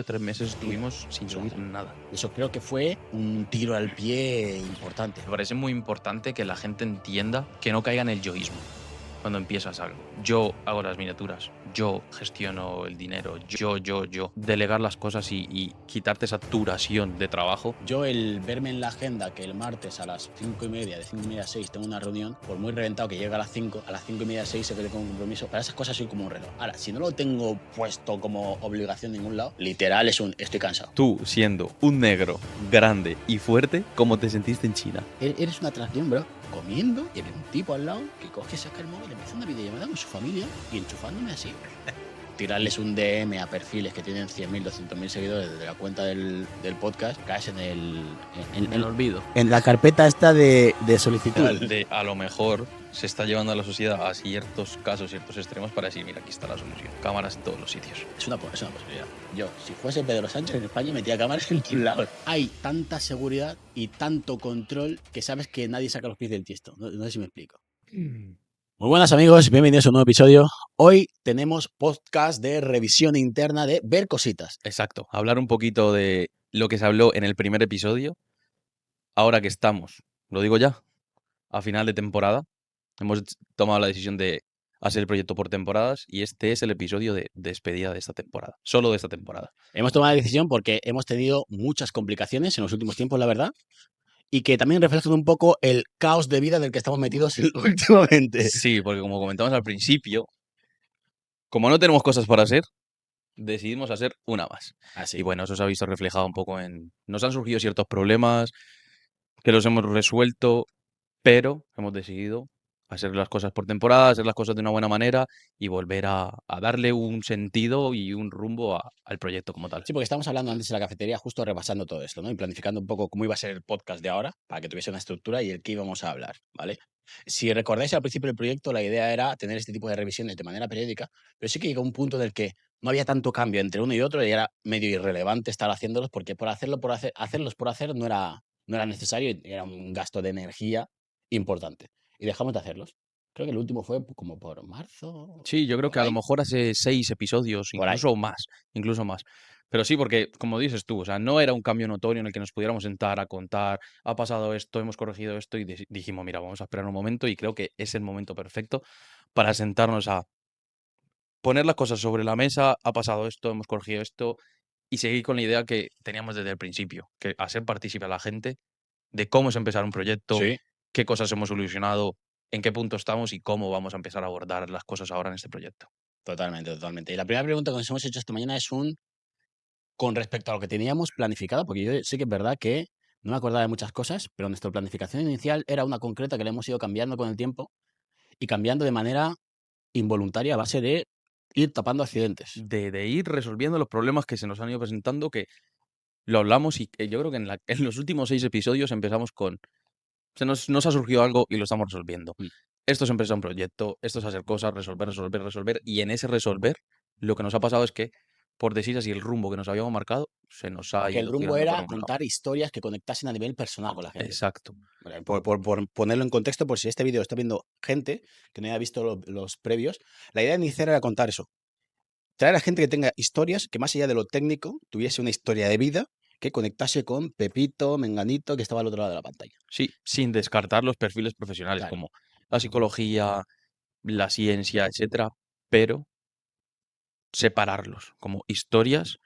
3 meses Tío, estuvimos sin subir nada. eso creo que fue un tiro al pie importante. Me parece muy importante que la gente entienda que no caiga en el yoísmo cuando empiezas algo. Yo hago las miniaturas, yo gestiono el dinero, yo. Delegar las cosas y quitarte esa saturación de trabajo. Yo el verme en la agenda que el martes a las 5:30, de 5:30 a 6 tengo una reunión, por muy reventado que llegue a las 5, a las 5:30 a 6 sé que tengo un compromiso. Para esas cosas soy como un reloj. Ahora, si no lo tengo puesto como obligación en ningún lado, literal es un estoy cansado. Tú, siendo un negro grande y fuerte, ¿cómo te sentiste en China? Eres una atracción, bro. Comiendo y había un tipo al lado que coge, saca el móvil, empieza una videollamada con su familia y enchufándome así. Tirarles un DM a perfiles que tienen 100.000, 200.000 seguidores desde la cuenta del podcast, caes en En olvido. en la carpeta esta de solicitud. A lo mejor se está llevando a la sociedad a ciertos casos, ciertos extremos para decir, mira, aquí está la solución. Cámaras en todos los sitios. Es una posibilidad. Yo, si fuese Pedro Sánchez en España, metía cámaras en todos lados. Hay tanta seguridad y tanto control que sabes que nadie saca los pies del tiesto. No sé si me explico. Muy buenas amigos, bienvenidos a un nuevo episodio. Hoy tenemos podcast de revisión interna de ver cositas. Exacto. Hablar un poquito de lo que se habló en el primer episodio. Ahora que estamos, lo digo ya, a final de temporada, hemos tomado la decisión de hacer el proyecto por temporadas y este es el episodio de despedida de esta temporada, solo de esta temporada. Hemos tomado la decisión porque hemos tenido muchas complicaciones en los últimos tiempos, la verdad, y que también reflejan un poco el caos de vida del que estamos metidos últimamente. Sí, porque como comentamos al principio, como no tenemos cosas para hacer, decidimos hacer una más. Así. Y bueno, eso se ha visto reflejado un poco en... Nos han surgido ciertos problemas que los hemos resuelto, pero hemos decidido hacer las cosas por temporada, hacer las cosas de una buena manera y volver a darle un sentido y un rumbo al proyecto como tal. Sí, porque estábamos hablando antes en la cafetería, justo repasando todo esto, ¿no? Y planificando un poco cómo iba a ser el podcast de ahora, para que tuviese una estructura y el que íbamos a hablar, ¿vale? Si recordáis al principio del proyecto, la idea era tener este tipo de revisiones de manera periódica, pero sí que llegó un punto en el que no había tanto cambio entre uno y otro y era medio irrelevante estar haciéndolos porque por hacerlo, hacerlos por hacer no era necesario y era un gasto de energía importante. Y dejamos de hacerlos. Creo que el último fue como por marzo, Sí, yo creo por que a lo ahí. mejor hace 6 episodios, Por ahí. incluso más, incluso más. Pero sí, porque como dices tú, o sea, no era un cambio notorio en el que nos pudiéramos sentar a contar, ha pasado esto, hemos corregido esto y dijimos, mira, vamos a esperar un momento y creo que es el momento perfecto para sentarnos a poner las cosas sobre la mesa, ha pasado esto, hemos corregido esto y seguir con la idea que teníamos desde el principio, que hacer partícipe a la gente de cómo es empezar un proyecto, Sí. qué cosas hemos solucionado, en qué punto estamos y cómo vamos a empezar a abordar las cosas ahora en este proyecto. Totalmente, totalmente. Y la primera pregunta que nos hemos hecho esta mañana es con respecto a lo que teníamos planificado, porque yo sí que es verdad que no me acordaba de muchas cosas, pero nuestra planificación inicial era una concreta que la hemos ido cambiando con el tiempo y cambiando de manera involuntaria a base de ir tapando accidentes. De ir resolviendo los problemas que se nos han ido presentando, que lo hablamos y que yo creo que en los últimos 6 episodios empezamos con, nos ha surgido algo y lo estamos resolviendo. Mm. Esto es empezar un proyecto, esto es hacer cosas, resolver, y en ese resolver lo que nos ha pasado es que, por decir así, el rumbo que nos habíamos marcado se nos ha Que el ido rumbo girando por era un lado. contar historias que conectasen a nivel personal con la gente. Exacto. Vale, por ponerlo en contexto, por si este vídeo lo está viendo gente que no haya visto los previos, la idea inicial era contar eso. Traer a gente que tenga historias, que más allá de lo técnico, tuviese una historia de vida que conectase con Pepito, Menganito, que estaba al otro lado de la pantalla. Sí, sin descartar los perfiles profesionales Claro. como la psicología, la ciencia, etcétera, pero separarlos como historias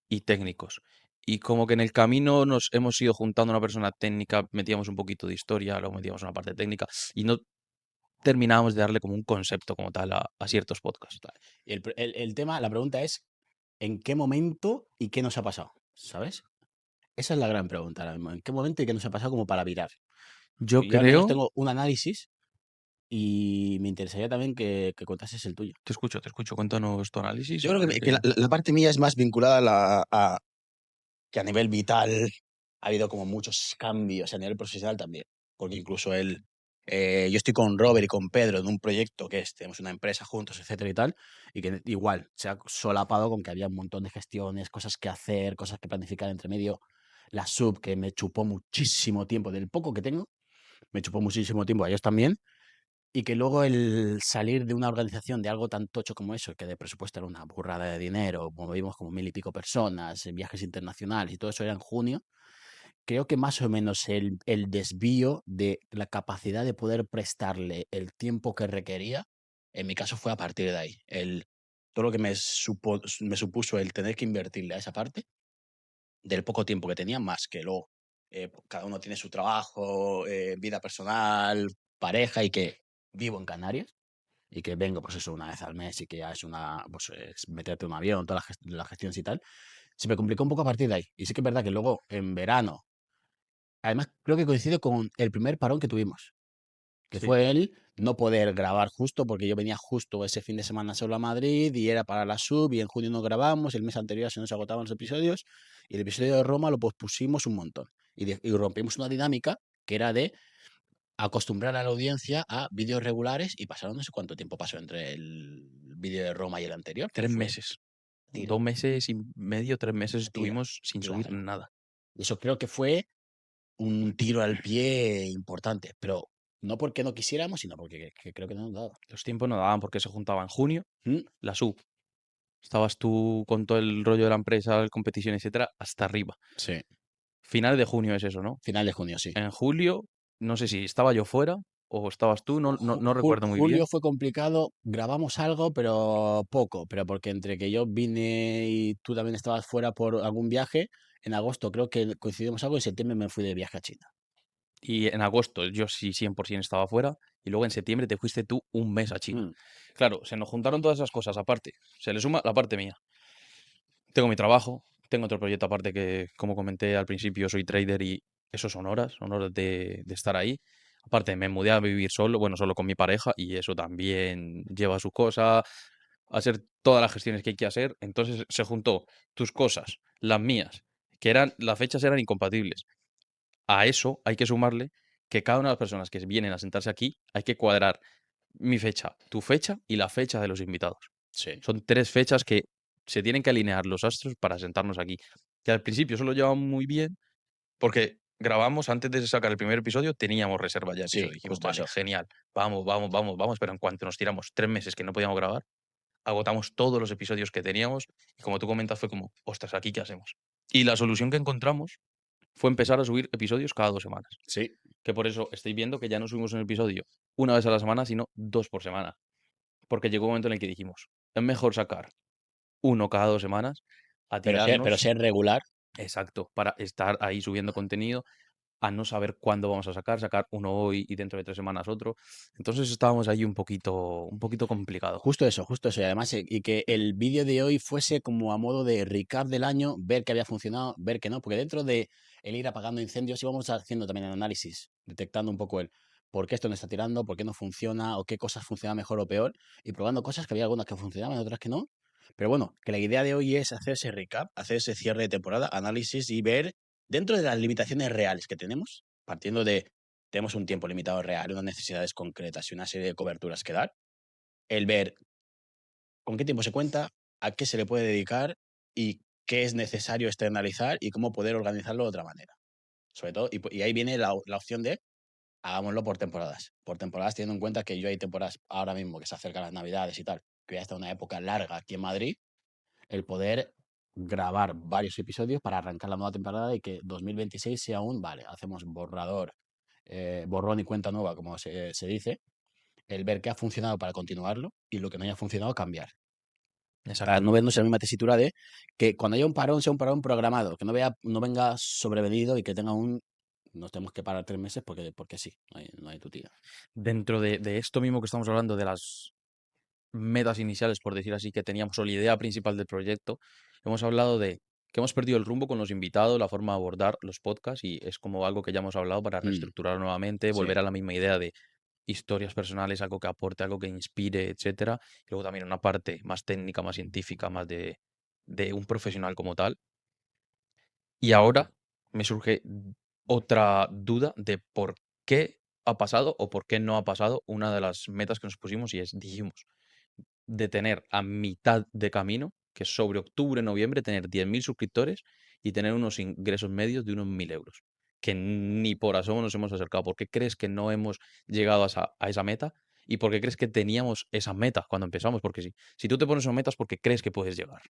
y técnicos. Y como que en el camino nos hemos ido juntando a una persona técnica, metíamos un poquito de historia, luego metíamos una parte técnica y no terminábamos de darle como un concepto como tal a ciertos podcasts. Y el tema, la pregunta es, ¿en qué momento y qué nos ha pasado? ¿Sabes? Esa es la gran pregunta ahora mismo. ¿En qué momento y qué nos ha pasado como para virar? Yo Yo al menos creo... tengo un análisis y me interesaría también que contases el tuyo. Te escucho, cuéntanos tu análisis Yo y a creo partir que de... la parte mía es más vinculada que a nivel vital ha habido como muchos cambios, a nivel profesional también. Porque incluso yo estoy con Robert y con Pedro en un proyecto que tenemos una empresa juntos, etcétera y tal, y que igual se ha solapado con que había un montón de gestiones, cosas que hacer, cosas que planificar entre medio. La sub, que me chupó muchísimo tiempo, del poco que tengo, me chupó muchísimo tiempo, a ellos también. Y que luego el salir de una organización de algo tan tocho como eso, que de presupuesto era una burrada de dinero, movimos como 1000 y pico personas, en viajes internacionales y todo eso era en junio, creo que más o menos el desvío de la capacidad de poder prestarle el tiempo que requería, en mi caso fue a partir de ahí. Todo lo que me supuso el tener que invertirle a esa parte, del poco tiempo que tenía, más que luego cada uno tiene su trabajo, vida personal, pareja, y que vivo en Canarias y que vengo, pues eso, una vez al mes y que ya es pues es meterte en un avión, todas las gestiones y tal, se me complicó un poco a partir de ahí. Y sí que es verdad que luego en verano, además creo que coincide con el primer parón que tuvimos, que Sí. fue el no poder grabar justo, porque yo venía justo ese fin de semana solo a Madrid y era para la sub, y en junio no grabamos, el mes anterior se nos agotaban los episodios, y el episodio de Roma lo pospusimos un montón. Y rompimos una dinámica que era de acostumbrar a la audiencia a vídeos regulares, y pasaron no sé cuánto tiempo pasó entre el vídeo de Roma y el anterior, pero 3 fue meses. tira, 2 meses y medio, 3 meses tira, estuvimos sin subir claro. nada. Y eso creo que fue un tiro al pie importante, pero no porque no quisiéramos, sino porque que creo que no nos daba. Los tiempos no daban porque se juntaba en junio, Mm, la sub. Estabas tú con todo el rollo de la empresa, la competición, etcétera, hasta arriba. sí, Finales de junio es eso, ¿no? final de junio, sí. En julio, no sé si estaba yo fuera o estabas tú, no recuerdo muy bien. Julio fue complicado, grabamos algo, pero poco, pero porque entre que yo vine y tú también estabas fuera por algún viaje, en agosto creo que coincidimos algo, y en septiembre me fui de viaje a China. Y en agosto yo sí 100% estaba fuera y luego en septiembre te fuiste tú un mes a China. Mm, Claro, se nos juntaron todas esas cosas aparte. Se le suma la parte mía. Tengo mi trabajo, tengo otro proyecto aparte que, como comenté al principio, soy trader y eso son horas de estar ahí. Aparte, me mudé a vivir solo, bueno, solo con mi pareja y eso también lleva su cosa, hacer todas las gestiones que hay que hacer. Entonces se juntó tus cosas, las mías, que las fechas eran incompatibles. A eso hay que sumarle que cada una de las personas que vienen a sentarse aquí hay que cuadrar mi fecha, tu fecha y la fecha de los invitados. sí, Son 3 fechas que se tienen que alinear los astros para sentarnos aquí. Que al principio eso lo llevamos muy bien, porque grabamos antes de sacar el primer episodio, teníamos reserva ya de sí, episodio. Dijimos: justo "Vale, eso. genial, vamos, vamos, vamos, vamos", pero en cuanto nos tiramos 3 meses que no podíamos grabar, agotamos todos los episodios que teníamos, y como tú comentas, fue como: "Ostras, ¿aquí qué hacemos?". Y la solución que encontramos fue empezar a subir episodios cada 2 semanas, Sí, que por eso estáis viendo que ya no subimos un episodio una vez a la semana, sino 2 por semana, porque llegó un momento en el que dijimos: "Es mejor sacar uno cada 2 semanas a pero tirarnos". ser regular. Exacto, para estar ahí subiendo contenido, a no saber cuándo vamos a sacar uno hoy y dentro de 3 semanas otro. Entonces estábamos ahí un poquito complicado. Justo eso. Y además, y que el vídeo de hoy fuese como a modo de recap del año, ver qué había funcionado, ver qué no, porque dentro de el ir apagando incendios íbamos haciendo también el análisis, detectando un poco el por qué esto no está tirando, por qué no funciona, o qué cosas funcionan mejor o peor, y probando cosas que había algunas que funcionaban, otras que no. Pero bueno, que la idea de hoy es hacer ese recap, hacer ese cierre de temporada, análisis, y ver dentro de las limitaciones reales que tenemos, partiendo de tenemos un tiempo limitado real, unas necesidades concretas y una serie de coberturas que dar, el ver con qué tiempo se cuenta, a qué se le puede dedicar y qué es necesario externalizar y cómo poder organizarlo de otra manera. Sobre todo, y ahí viene la opción de hagámoslo por temporadas. Por temporadas, teniendo en cuenta que yo hay temporadas ahora mismo que se acercan las navidades y tal, que ya está una época larga aquí en Madrid, el poder grabar varios episodios para arrancar la nueva temporada y que 2026 sea un, vale, hacemos borrón y cuenta nueva, como se dice, el ver qué ha funcionado para continuarlo y lo que no haya funcionado, cambiar. Para Exacto. no vernos en la misma tesitura de que cuando haya un parón sea un parón programado, que no venga sobrevenido y que tenga nos tenemos que parar 3 meses porque sí, no hay tu tía. Dentro de esto mismo que estamos hablando, de las metas iniciales, por decir así, que teníamos, o la idea principal del proyecto, hemos hablado de que hemos perdido el rumbo con los invitados, la forma de abordar los podcasts, y es como algo que ya hemos hablado para Mm, reestructurar nuevamente, sí, volver a la misma idea de historias personales, algo que aporte, algo que inspire, etcétera. Y luego también una parte más técnica, más científica, más de un profesional como tal. Y ahora me surge otra duda de por qué ha pasado o por qué no ha pasado una de las metas que nos pusimos, y es, dijimos, de tener a mitad de camino, que es sobre octubre, noviembre, tener 10.000 suscriptores y tener unos ingresos medios de unos 1.000 euros, que ni por asomo nos hemos acercado. ¿Por qué crees que no hemos llegado a esa meta? y por qué crees que teníamos esa meta cuando empezamos, porque si tú te pones una meta es porque crees que puedes llegar.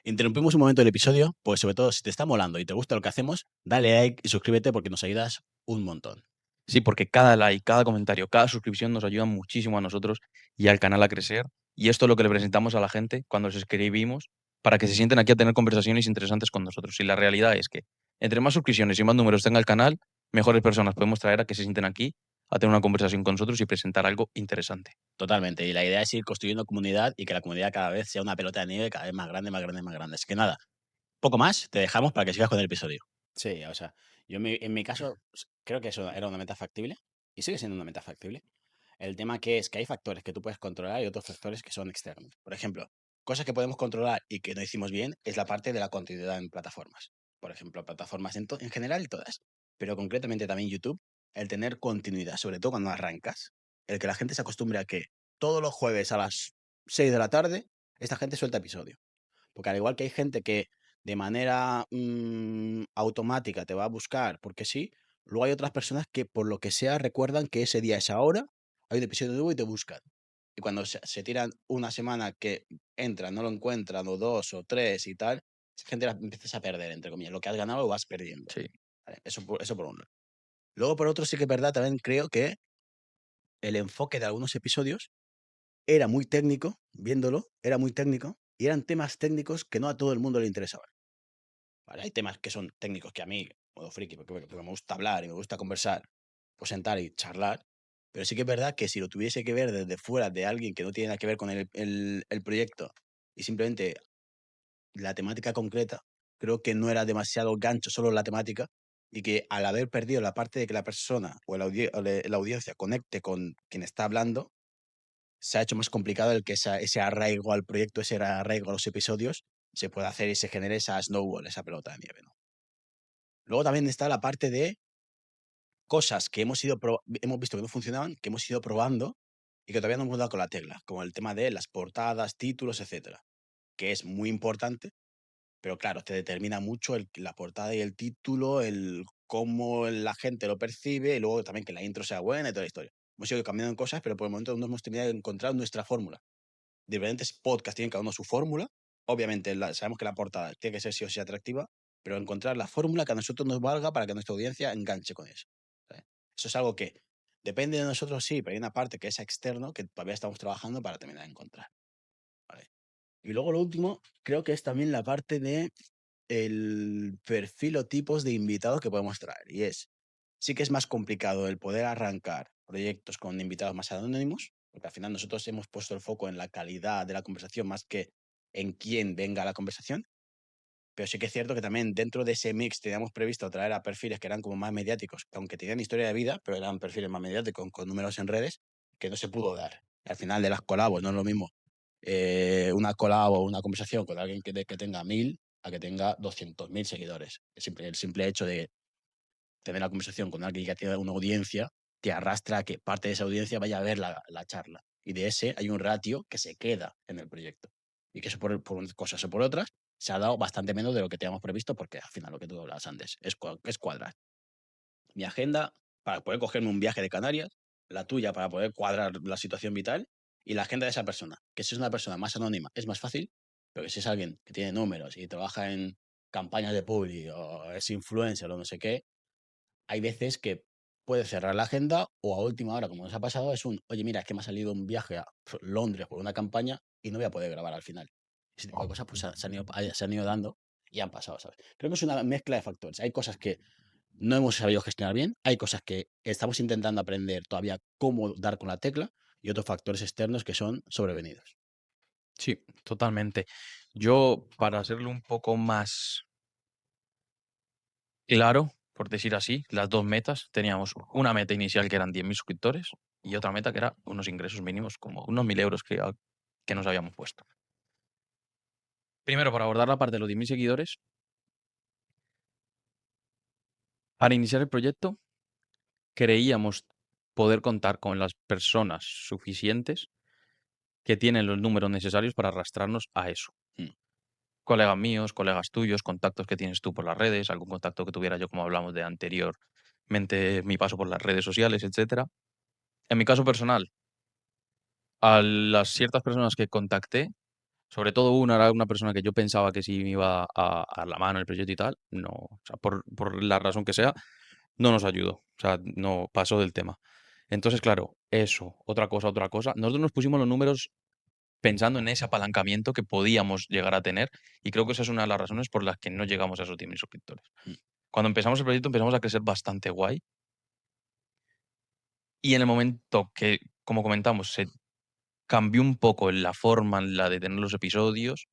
Interrumpimos un momento el episodio, pues sobre todo si te está molando y te gusta lo que hacemos, dale like y suscríbete porque nos ayudas un montón. Sí, porque cada like, cada comentario, cada suscripción nos ayuda muchísimo a nosotros y al canal a crecer. Y esto es lo que le presentamos a la gente cuando les escribimos para que se sienten aquí a tener conversaciones interesantes con nosotros. Y la realidad es que entre más suscripciones y más números tenga el canal, mejores personas podemos traer a que se sienten aquí a tener una conversación con nosotros y presentar algo interesante. Totalmente. Y la idea es ir construyendo comunidad y que la comunidad cada vez sea una pelota de nieve cada vez más grande, más grande, más grande. Así que nada, poco más, te dejamos para que sigas con el episodio. Sí, o sea, yo en mi caso creo que eso era una meta factible y sigue siendo una meta factible. El tema que es que hay factores que tú puedes controlar y otros factores que son externos. Por ejemplo, cosas que podemos controlar y que no hicimos bien es la parte de la continuidad en plataformas. Por ejemplo, plataformas en general todas, pero concretamente también YouTube, el tener continuidad, sobre todo cuando arrancas, el que la gente se acostumbre a que todos los jueves a las 6 de la tarde esta gente suelta episodio. Porque al igual que hay gente que de manera automática te va a buscar porque sí, luego hay otras personas que por lo que sea recuerdan que ese día, esa hora, hay un episodio nuevo y te buscan. Y cuando se tiran una semana que entran, no lo encuentran, o dos, o tres y tal, esa gente la empiezas a perder, entre comillas. Lo que has ganado lo vas perdiendo. Sí. ¿Vale? Eso por un lado. Luego, por otro, sí que es verdad, también creo que el enfoque de algunos episodios era muy técnico, viéndolo, era muy técnico, y eran temas técnicos que no a todo el mundo le interesaban. ¿Vale? Hay temas que son técnicos que a mí, modo friki, porque me gusta hablar y me gusta conversar, pues sentar y charlar, pero sí que es verdad que si lo tuviese que ver desde fuera de alguien que no tiene nada que ver con el proyecto y simplemente la temática concreta, creo que no era demasiado gancho solo la temática y que al haber perdido la parte de que la persona o la audiencia conecte con quien está hablando, se ha hecho más complicado el que ese arraigo al proyecto, ese arraigo a los episodios, se pueda hacer y se genere esa snowball, esa pelota de nieve, ¿no? Luego también está la parte de cosas que hemos visto que no funcionaban, que hemos ido probando y que todavía no hemos dado con la tecla, como el tema de las portadas, títulos, etcétera, que es muy importante, pero claro, te determina mucho la portada y el título, el cómo la gente lo percibe y luego también que la intro sea buena y toda la historia. Hemos ido cambiando en cosas, pero por el momento no hemos terminado de encontrar nuestra fórmula. Diferentes podcasts tienen cada uno su fórmula. Obviamente, sabemos que la portada tiene que ser sí o sí atractiva, pero encontrar la fórmula que a nosotros nos valga para que nuestra audiencia enganche con eso. ¿Sabes? Eso es algo que depende de nosotros, sí, pero hay una parte que es externo que todavía estamos trabajando para terminar de encontrar. ¿Vale? Y luego lo último, creo que es también la parte de el perfil o tipos de invitados que podemos traer. Y sí que es más complicado el poder arrancar proyectos con invitados más anónimos, porque al final nosotros hemos puesto el foco en la calidad de la conversación más que en quién venga a la conversación. Pero sí que es cierto que también dentro de ese mix teníamos previsto traer a perfiles que eran como más mediáticos, que aunque tenían historia de vida, pero eran perfiles más mediáticos con números en redes, que no se pudo dar. Al final de las colabos no es lo mismo una colabo o una conversación con alguien que tenga 1000 a que tenga 200.000 seguidores. El simple hecho de tener la conversación con alguien que tiene una audiencia te arrastra a que parte de esa audiencia vaya a ver la charla. Y de ese hay un ratio que se queda en el proyecto. Y que eso por unas cosas o por otras se ha dado bastante menos de lo que teníamos previsto porque al final lo que tú hablabas antes es cuadrar. Mi agenda para poder cogerme un viaje de Canarias, la tuya para poder cuadrar la situación vital y la agenda de esa persona. Que si es una persona más anónima es más fácil, pero que si es alguien que tiene números y trabaja en campañas de publi o es influencer o no sé qué, hay veces que puede cerrar la agenda o a última hora, como nos ha pasado, oye, mira, es que me ha salido un viaje a Londres por una campaña y no voy a poder grabar al final. Ese tipo de cosas pues se han ido dando y han pasado, ¿sabes? Creo que es una mezcla de factores. Hay cosas que no hemos sabido gestionar bien, hay cosas que estamos intentando aprender todavía cómo dar con la tecla y otros factores externos que son sobrevenidos. Sí, totalmente. Yo, para hacerlo un poco más claro, por decir así, las dos metas, teníamos una meta inicial que eran 10.000 suscriptores y otra meta que era unos ingresos mínimos, como unos 1.000 euros que nos habíamos puesto. Primero, para abordar la parte de los 10.000 seguidores, para iniciar el proyecto, creíamos poder contar con las personas suficientes que tienen los números necesarios para arrastrarnos a eso. Mm. Colegas míos, colegas tuyos, contactos que tienes tú por las redes, algún contacto que tuviera yo, como hablamos de anteriormente, mi paso por las redes sociales, etcétera. En mi caso personal, a las ciertas personas que contacté, sobre todo una era una persona que yo pensaba que sí me iba a la mano el proyecto y tal, no, o sea, por la razón que sea, no nos ayudó, o sea, no pasó del tema. Entonces, claro, eso, otra cosa. Nosotros nos pusimos los números pensando en ese apalancamiento que podíamos llegar a tener, y creo que esa es una de las razones por las que no llegamos a esos 10.000 suscriptores. Mm. Cuando empezamos el proyecto empezamos a crecer bastante guay, y en el momento que, como comentamos, se cambió un poco la forma en la de tener los episodios,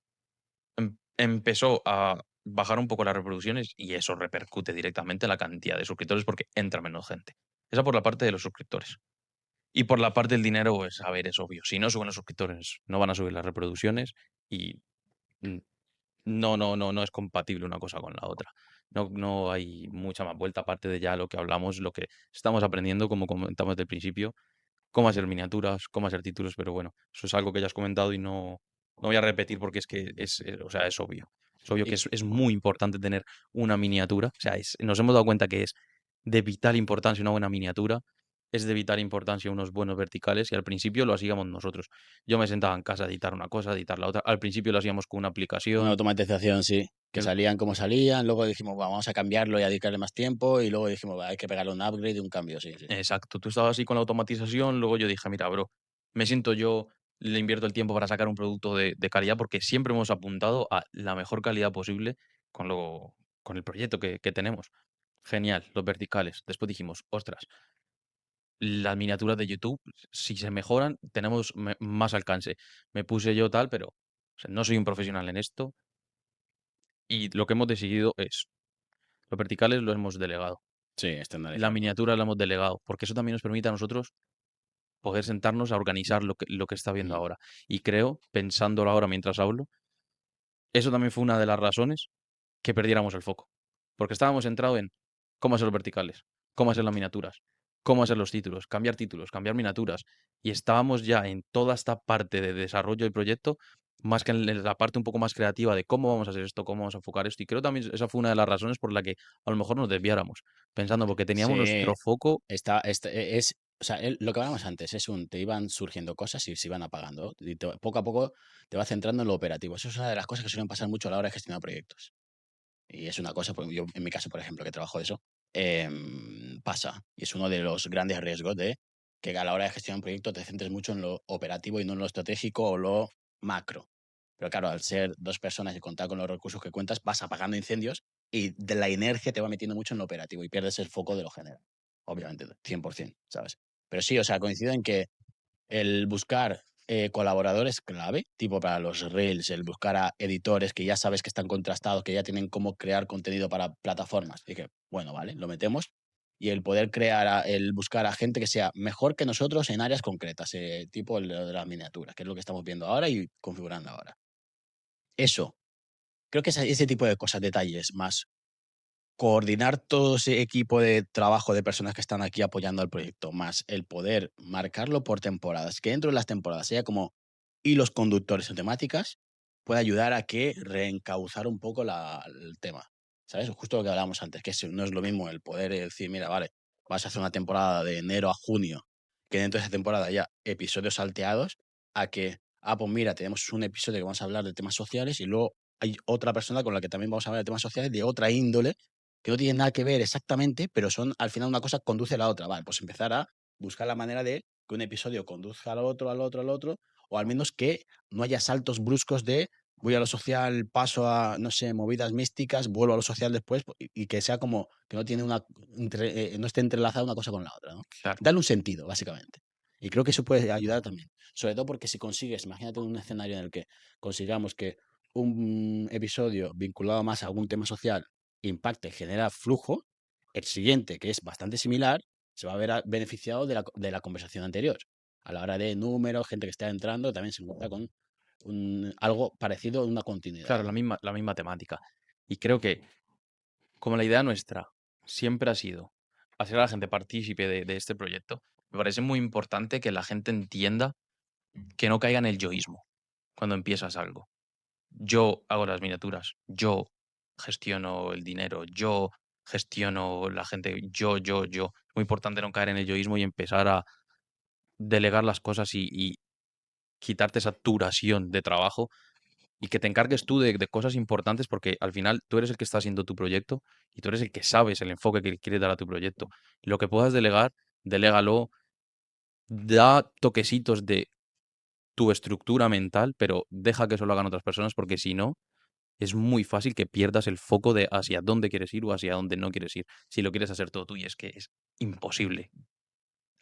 empezó a bajar un poco las reproducciones y eso repercute directamente en la cantidad de suscriptores porque entra menos gente. Esa por la parte de los suscriptores. Y por la parte del dinero, pues a ver, es obvio. Si no suben los suscriptores, no van a subir las reproducciones y mm, no es compatible una cosa con la otra. No hay mucha más vuelta aparte de ya lo que hablamos, lo que estamos aprendiendo, como comentamos desde el principio, cómo hacer miniaturas, cómo hacer títulos, pero bueno, eso es algo que ya has comentado y no voy a repetir porque es que es, o sea, es obvio. Es obvio que Y es muy importante tener una miniatura. O sea, nos hemos dado cuenta que es de vital importancia una buena miniatura, es de vital importancia unos buenos verticales y al principio lo hacíamos nosotros. Yo me sentaba en casa a editar una cosa, a editar la otra. Al principio lo hacíamos con una una aplicación. automatización, sí, que el- salían como salían, luego dijimos: "Va, vamos a cambiarlo y a dedicarle más tiempo", y luego dijimos: "Va, hay que pegarle un upgrade y un cambio", sí, sí. Exacto, tú estabas así con la automatización, luego yo dije, mira, bro, me siento yo, le invierto el tiempo para sacar un producto de calidad porque siempre hemos apuntado a la mejor calidad posible con el proyecto que tenemos. Genial, los verticales. Después dijimos, ostras, las miniaturas de YouTube, si se mejoran, tenemos más alcance. Me puse yo tal, pero o sea, no soy un profesional en esto y lo que hemos decidido es, los verticales los hemos delegado, Sí, la estandarizarlo. miniatura la hemos delegado, porque eso también nos permite a nosotros poder sentarnos a organizar lo que está viendo Mm, ahora. Y creo, pensándolo ahora mientras hablo, eso también fue una de las razones que perdiéramos el foco. Porque estábamos centrados en cómo hacer los verticales, cómo hacer las miniaturas, cómo hacer los títulos, cambiar miniaturas. Y estábamos ya en toda esta parte de desarrollo del proyecto, más que en la parte un poco más creativa de cómo vamos a hacer esto, cómo vamos a enfocar esto. Y creo también esa fue una de las razones por la que a lo mejor nos desviáramos, pensando porque teníamos sí, nuestro foco. o sea, lo que hablábamos antes, te iban surgiendo cosas y se iban apagando, y poco a poco te vas centrando en lo operativo. Eso es una de las cosas que suelen pasar mucho a la hora de gestionar proyectos. Y es una cosa, pues yo en mi caso, por ejemplo, que trabajo de eso, pasa. Y es uno de los grandes riesgos de que a la hora de gestionar un proyecto te centres mucho en lo operativo y no en lo estratégico o lo macro. Pero claro, al ser dos personas y contar con los recursos que cuentas, vas apagando incendios y de la inercia te va metiendo mucho en lo operativo y pierdes el foco de lo general. Obviamente, 100%, ¿sabes? Pero sí, o sea, coincido en que el buscar, colaboradores clave, tipo para los reels, el buscar a editores que ya sabes que están contrastados, que ya tienen cómo crear contenido para plataformas. Y que, bueno, vale, lo metemos. Y el poder el buscar a gente que sea mejor que nosotros en áreas concretas, tipo el de las miniaturas, que es lo que estamos viendo ahora y configurando ahora. Eso, creo que ese tipo de cosas, detalles, más coordinar todo ese equipo de trabajo de personas que están aquí apoyando al proyecto, más el poder marcarlo por temporadas, que dentro de las temporadas haya como hilos conductores o temáticas, puede ayudar a que reencauzar un poco el tema. ¿Sabes? Justo lo que hablábamos antes, que no es lo mismo el poder decir, mira, vale, vas a hacer una temporada de enero a junio, que dentro de esa temporada haya episodios salteados, a que, pues mira, tenemos un episodio que vamos a hablar de temas sociales y luego hay otra persona con la que también vamos a hablar de temas sociales de otra índole que no tienen nada que ver exactamente, pero son al final una cosa conduce a la otra. Vale, pues empezar a buscar la manera de que un episodio conduzca al otro, al otro, al otro, o al menos que no haya saltos bruscos de voy a lo social, paso a, no sé, movidas místicas, vuelvo a lo social después, y que sea como que no tiene no esté entrelazada una cosa con la otra, ¿no? Claro, Darle un sentido, básicamente. Y creo que eso puede ayudar también. Sobre todo porque si consigues, imagínate un escenario en el que consigamos que un episodio vinculado más a algún tema social impacta y genera flujo, el siguiente, que es bastante similar, se va a ver beneficiado de la conversación anterior. A la hora de números, gente que está entrando, también se encuentra con algo parecido, una continuidad, claro, ¿no? la misma temática. Y creo que como la idea nuestra siempre ha sido hacer a la gente partícipe de este proyecto, me parece muy importante que la gente entienda que no caiga en el yoísmo cuando empiezas algo. Yo hago las miniaturas, yo gestiono el dinero, yo gestiono la gente, yo. Es muy importante no caer en el yoísmo y empezar a delegar las cosas quitarte esa duración de trabajo y que te encargues tú de cosas importantes, porque al final tú eres el que está haciendo tu proyecto y tú eres el que sabes el enfoque que quieres dar a tu proyecto. Lo que puedas delegar, delégalo, da toquecitos de tu estructura mental, pero deja que eso lo hagan otras personas, porque si no, es muy fácil que pierdas el foco de hacia dónde quieres ir o hacia dónde no quieres ir. Si lo quieres hacer todo tú, y es que es imposible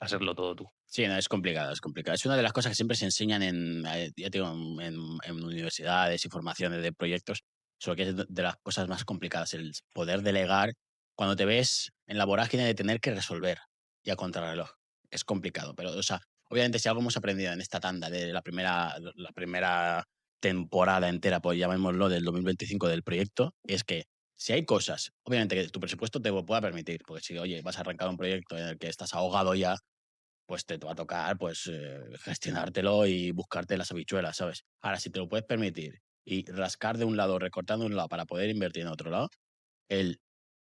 hacerlo todo tú. Sí, no, es complicado, es complicado. Es una de las cosas que siempre se enseñan ya te digo, en universidades y formaciones de proyectos, solo que es de las cosas más complicadas, el poder delegar cuando te ves en la vorágine de tener que resolver y a contrarreloj. Es complicado, pero, o sea, obviamente si algo hemos aprendido en esta tanda de la primera temporada entera, pues llamémoslo, del 2025 del proyecto, es que si hay cosas, obviamente que tu presupuesto te lo pueda permitir, porque si, oye, vas a arrancar un proyecto en el que estás ahogado ya, pues te va a tocar, pues, gestionártelo y buscarte las habichuelas, ¿sabes? Ahora, si te lo puedes permitir y rascar de un lado, recortar de un lado para poder invertir en otro lado, el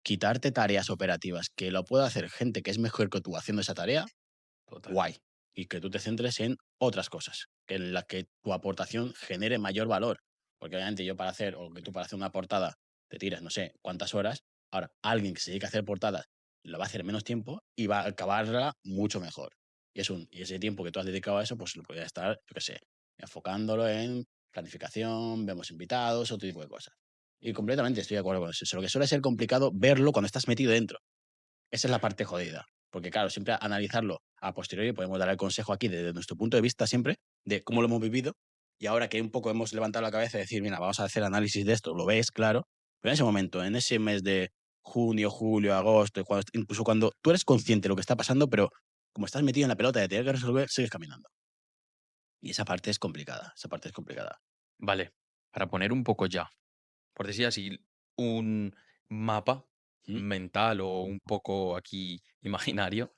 quitarte tareas operativas que lo pueda hacer gente que es mejor que tú haciendo esa tarea, Total. guay. Y que tú te centres en otras cosas, que en las que tu aportación genere mayor valor. Porque obviamente yo para hacer, o que tú para hacer una portada te tiras no sé cuántas horas, ahora alguien que se dedica a hacer portadas lo va a hacer en menos tiempo y va a acabarla mucho mejor. Y ese tiempo que tú has dedicado a eso, pues lo podrías estar, yo qué sé, enfocándolo en planificación, vemos invitados, otro tipo de cosas. Y completamente estoy de acuerdo con eso. Lo que suele ser complicado verlo cuando estás metido dentro. Esa es la parte jodida. Porque, claro, siempre analizarlo a posteriori podemos dar el consejo aquí desde nuestro punto de vista siempre, de cómo lo hemos vivido, y ahora que un poco hemos levantado la cabeza y decir, mira, vamos a hacer análisis de esto, lo ves, claro, pero en ese momento, en ese mes de junio, julio, agosto, incluso cuando tú eres consciente de lo que está pasando, pero como estás metido en la pelota de tener que resolver, sigues caminando. Y esa parte es complicada, esa parte es complicada. Vale, para poner un poco ya, por decir así, un mapa ¿Mm? mental o un poco aquí imaginario,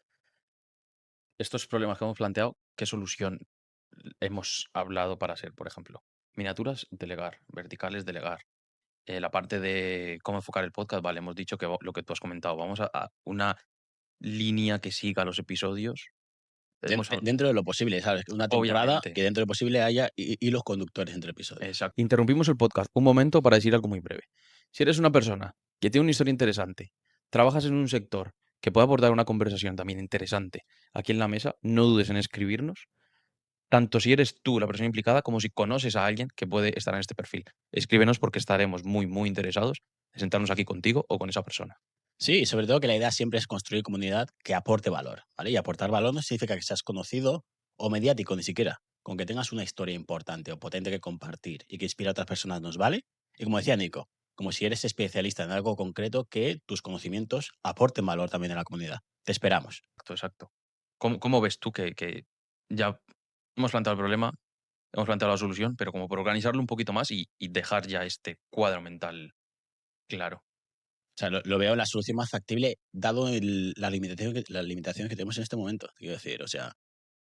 estos problemas que hemos planteado, ¿qué solución hemos hablado para hacer, por ejemplo? Miniaturas, delegar, verticales, delegar. La parte de cómo enfocar el podcast, vale, hemos dicho que lo que tú has comentado, vamos a una línea que siga los episodios. Hemos, Dentro de lo posible, ¿sabes? Una temporada obviamente, que dentro de lo posible haya hilos conductores entre episodios. exacto. Interrumpimos el podcast un momento para decir algo muy breve. Si eres una persona que tiene una historia interesante, trabajas en un sector que puede aportar una conversación también interesante aquí en la mesa, no dudes en escribirnos, tanto si eres tú la persona implicada como si conoces a alguien que puede estar en este perfil. Escríbenos porque estaremos muy, muy interesados en sentarnos aquí contigo o con esa persona. Sí, y sobre todo que la idea siempre es construir comunidad que aporte valor, ¿vale? Y aportar valor no significa que seas conocido o mediático ni siquiera. Con que tengas una historia importante o potente que compartir y que inspire a otras personas nos vale. Y como decía Nico, como si eres especialista en algo concreto, que tus conocimientos aporten valor también a la comunidad. Te esperamos. Exacto, exacto. ¿Cómo ves tú que ya hemos planteado el problema, hemos planteado la solución, pero como por organizarlo un poquito más y dejar ya este cuadro mental claro? O sea, lo veo la solución más factible dado las limitaciones que tenemos en este momento. Quiero decir, o sea,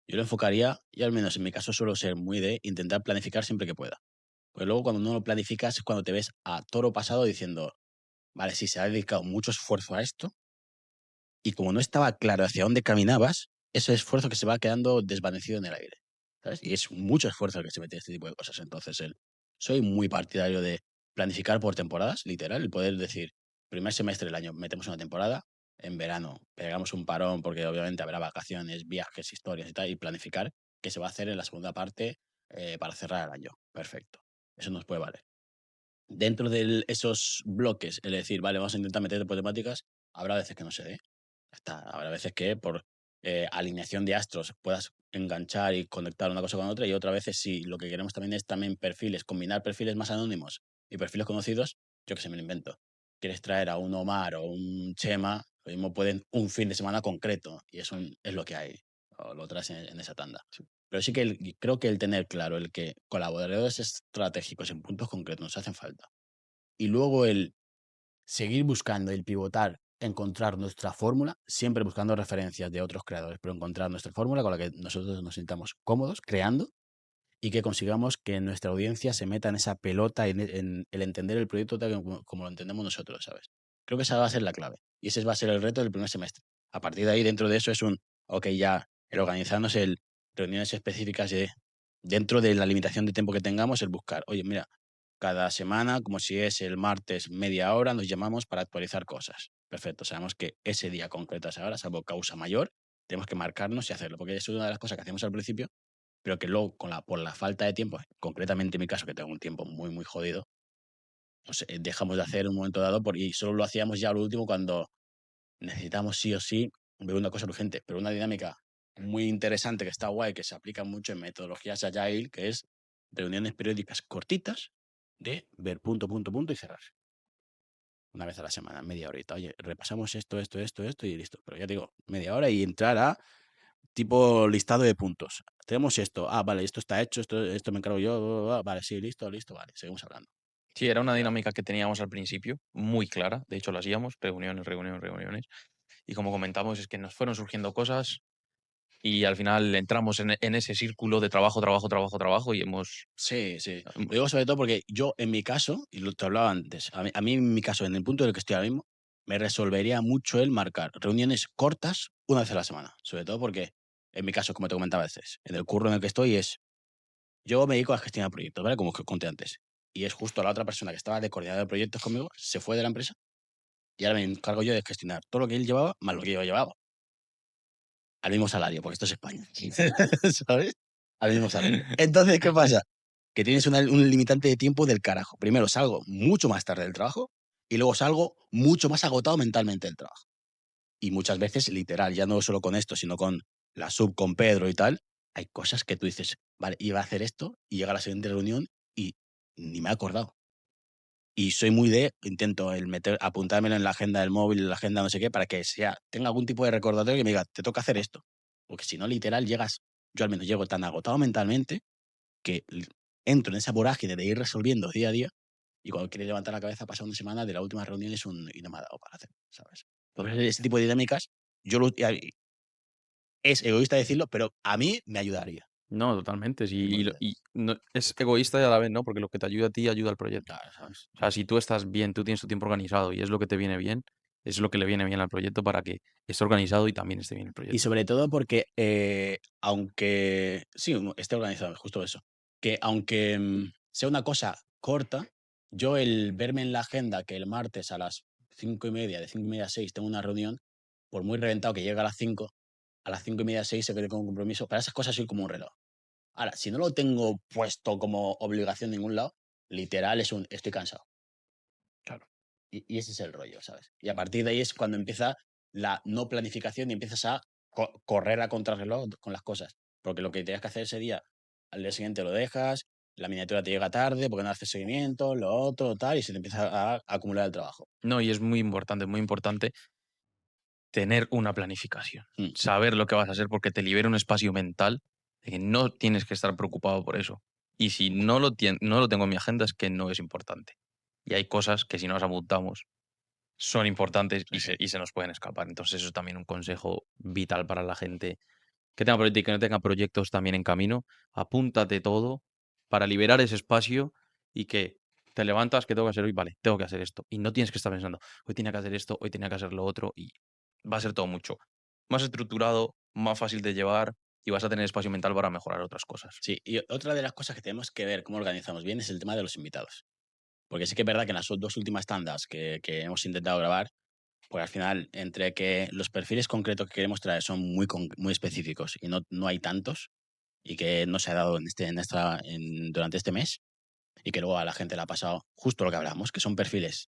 yo lo enfocaría, y al menos en mi caso suelo ser muy de intentar planificar siempre que pueda. Pues luego cuando no lo planificas es cuando te ves a toro pasado diciendo, vale, sí, se ha dedicado mucho esfuerzo a esto y como no estaba claro hacia dónde caminabas, ese esfuerzo que se va quedando desvanecido en el aire. ¿Sabes? Y es mucho esfuerzo el que se mete en este tipo de cosas. Entonces, soy muy partidario de planificar por temporadas, literal, el poder decir, primer semestre del año metemos una temporada, en verano pegamos un parón porque obviamente habrá vacaciones, viajes, historias y tal, y planificar qué se va a hacer en la segunda parte para cerrar el año. Perfecto. Eso nos puede valer. Dentro de esos bloques, es decir, vale, vamos a intentar meter por temáticas, habrá veces que no se dé. Habrá veces que por alineación de astros puedas enganchar y conectar una cosa con otra, y otras veces si lo que queremos también es también perfiles, combinar perfiles más anónimos y perfiles conocidos, yo que sé, me lo invento. Quieres traer a un Omar o un Chema, lo mismo pueden un fin de semana concreto y eso es lo que hay, o lo traes en esa tanda. Pero sí que creo que el tener claro el que colaboradores estratégicos en puntos concretos nos hacen falta. Y luego el seguir buscando, el pivotar, encontrar nuestra fórmula, siempre buscando referencias de otros creadores, pero encontrar nuestra fórmula con la que nosotros nos sintamos cómodos creando y que consigamos que nuestra audiencia se meta en esa pelota, en el entender el proyecto tal como lo entendemos nosotros, ¿sabes? Creo que esa va a ser la clave y ese va a ser el reto del primer semestre. A partir de ahí, dentro de eso es ok, ya el organizarnos, el reuniones específicas de dentro de la limitación de tiempo que tengamos, el buscar, oye, mira, cada semana, como si es el martes media hora, nos llamamos para actualizar cosas. Perfecto, sabemos que ese día concreto a esa hora, salvo causa mayor, tenemos que marcarnos y hacerlo, porque eso es una de las cosas que hacemos al principio, pero que luego por la falta de tiempo, concretamente en mi caso, que tengo un tiempo muy, muy jodido, pues, dejamos de hacer en un momento dado y solo lo hacíamos ya al último cuando necesitamos sí o sí ver una cosa urgente, pero una dinámica muy interesante que está guay, que se aplica mucho en metodologías Agile, que es reuniones periódicas cortitas de ver punto, punto, punto y cerrar. Una vez a la semana, media horita. Oye, repasamos esto y listo. Pero ya te digo, media hora y entrar a tipo listado de puntos. Tenemos esto. Ah, vale, esto está hecho, esto me encargo yo. Vale, sí, listo, listo, vale, seguimos hablando. Sí, era una Ya. dinámica que teníamos al principio, muy clara. De hecho, la hacíamos, reuniones, reuniones, reuniones. Y como comentamos, es que nos fueron surgiendo cosas y al final entramos en ese círculo de trabajo, trabajo, trabajo, trabajo y hemos... Sí, sí. mm, Lo digo sobre todo porque yo, en mi caso, y lo te hablaba antes, a mí en mi caso, en el punto en el que estoy ahora mismo, me resolvería mucho el marcar reuniones cortas una vez a la semana. Sobre todo porque, en mi caso, como te comentaba antes, en el curro en el que estoy yo me dedico a gestionar proyectos, ¿vale? Como que conté antes. Y es justo la otra persona que estaba de coordinador de proyectos conmigo, se fue de la empresa y ahora me encargo yo de gestionar todo lo que él llevaba más lo que yo llevaba. Al mismo salario, porque esto es España. ¿Sabes? Al mismo salario. Entonces, ¿qué pasa? Que tienes un limitante de tiempo del carajo. Primero salgo mucho más tarde del trabajo y luego salgo mucho más agotado mentalmente del trabajo. Y muchas veces, literal, ya no solo con esto, sino con la sub, con Pedro y tal, hay cosas que tú dices, vale, iba a hacer esto y llega la siguiente reunión y ni me he acordado. Y soy muy intento apuntármelo en la agenda del móvil, en la agenda no sé qué, para que tenga algún tipo de recordatorio que me diga, te toca hacer esto. Porque si no, literal, yo al menos llego tan agotado mentalmente que entro en esa vorágine de ir resolviendo día a día y cuando quieres levantar la cabeza pasa una semana de la última reunión y no me ha dado para hacer, ¿sabes? Entonces, ese tipo de dinámicas, es egoísta decirlo, pero a mí me ayudaría. No, totalmente. ¿Me Sí, entiendes? y no, es egoísta y a la vez, ¿no? Porque lo que te ayuda a ti ayuda al proyecto. Claro, ¿sabes? O sea, si tú estás bien, tú tienes tu tiempo organizado y es lo que te viene bien, es lo que le viene bien al proyecto para que esté organizado y también esté bien el Y proyecto. sobre todo porque, aunque sí, esté organizado, justo eso, que aunque, sea una cosa corta, yo el verme en la agenda que el martes a las 5:30, de 5:30 a 6 tengo una reunión, por muy reventado que llegue a las 5:30, 6 sé que tengo un compromiso, para esas cosas soy como un reloj. Ahora, si no lo tengo puesto como obligación en ningún lado, literal es un estoy cansado. Claro. Y ese es el rollo, ¿sabes? Y a partir de ahí es cuando empieza la no planificación y empiezas a correr a contrarreloj con las cosas. Porque lo que tenías que hacer ese día, al día siguiente lo dejas, la miniatura te llega tarde porque no haces seguimiento, lo otro, tal, y se te empieza a acumular el trabajo. No, y es muy importante tener una planificación. Mm, Saber lo que vas a hacer porque te libera un espacio mental de que no tienes que estar preocupado por eso. Y si no lo tengo en mi agenda es que no es importante. Y hay cosas que si no las apuntamos son importantes sí, sí. y se nos pueden escapar. Entonces eso es también un consejo vital para la gente que tenga proyectos y que no tenga proyectos también en camino. Apúntate todo para liberar ese espacio y que te levantas, que tengo que hacer hoy? Vale, tengo que hacer esto. Y no tienes que estar pensando, hoy tenía que hacer esto, hoy tenía que hacer lo otro y va a ser todo mucho más estructurado, más fácil de llevar y vas a tener espacio mental para mejorar otras cosas. Sí, y otra de las cosas que tenemos que ver cómo organizamos bien es el tema de los invitados. Porque sí que es verdad que en las dos últimas tandas que hemos intentado grabar, pues al final, entre que los perfiles concretos que queremos traer son muy específicos y no hay tantos, y que no se ha dado durante este mes, y que luego a la gente le ha pasado justo lo que hablamos, que son perfiles,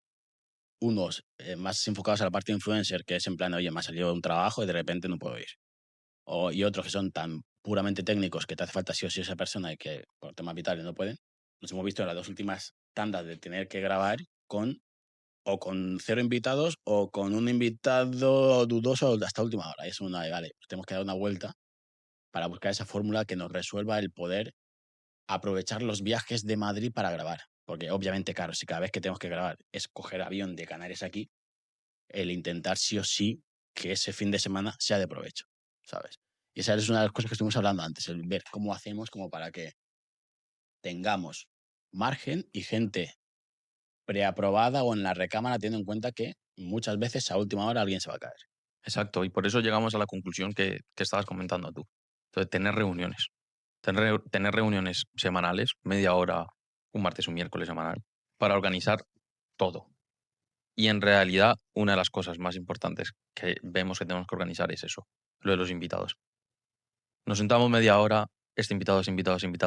unos más enfocados a la parte de influencer, que es en plan, oye, me ha salido un trabajo y de repente no puedo ir. Y otros que son tan puramente técnicos que te hace falta sí o sí esa persona y que por temas vitales no pueden. Nos hemos visto en las dos últimas tandas de tener que grabar con cero invitados o con un invitado dudoso hasta última hora. Y es una de, vale, pues tenemos que dar una vuelta para buscar esa fórmula que nos resuelva el poder aprovechar los viajes de Madrid para grabar. Porque obviamente, claro, si cada vez que tenemos que grabar es coger avión de Canarias aquí, el intentar sí o sí que ese fin de semana sea de provecho, ¿sabes? Y esa es una de las cosas que estuvimos hablando antes, el ver cómo hacemos como para que tengamos margen y gente preaprobada o en la recámara, teniendo en cuenta que muchas veces a última hora alguien se va a caer. Exacto, y por eso llegamos a la conclusión que estabas comentando tú. Entonces, tener reuniones semanales, media hora, un martes, un miércoles semanal, para organizar todo. Y en realidad, una de las cosas más importantes que vemos que tenemos que organizar es eso, lo de los invitados. Nos sentamos media hora, este invitado,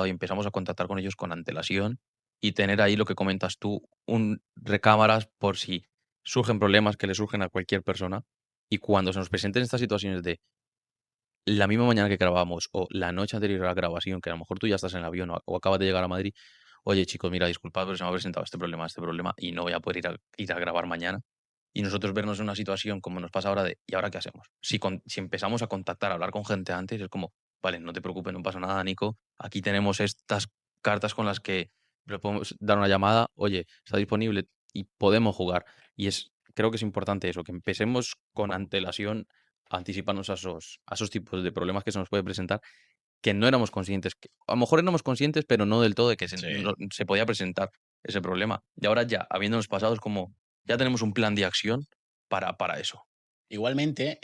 y empezamos a contactar con ellos con antelación y tener ahí lo que comentas tú, un recámaras por si surgen problemas que le surgen a cualquier persona. Y cuando se nos presenten estas situaciones de la misma mañana que grabamos o la noche anterior a la grabación, que a lo mejor tú ya estás en el avión o acabas de llegar a Madrid, oye chicos, mira, disculpad, pero se me ha presentado este problema y no voy a poder ir a grabar mañana. Y nosotros vernos en una situación como nos pasa ahora de, ¿y ahora qué hacemos? Si empezamos a contactar, a hablar con gente antes, es como, vale, no te preocupes, no pasa nada, Nico. Aquí tenemos estas cartas con las que le podemos dar una llamada, oye, está disponible y podemos jugar. Creo que es importante eso, que empecemos con antelación a anticiparnos a esos tipos de problemas que se nos puede presentar, que no éramos conscientes. A lo mejor éramos conscientes, pero no del todo de que se, Sí. no- se podía presentar ese problema. Y ahora ya, habiéndonos pasado, es como, ya tenemos un plan de acción para eso. Igualmente,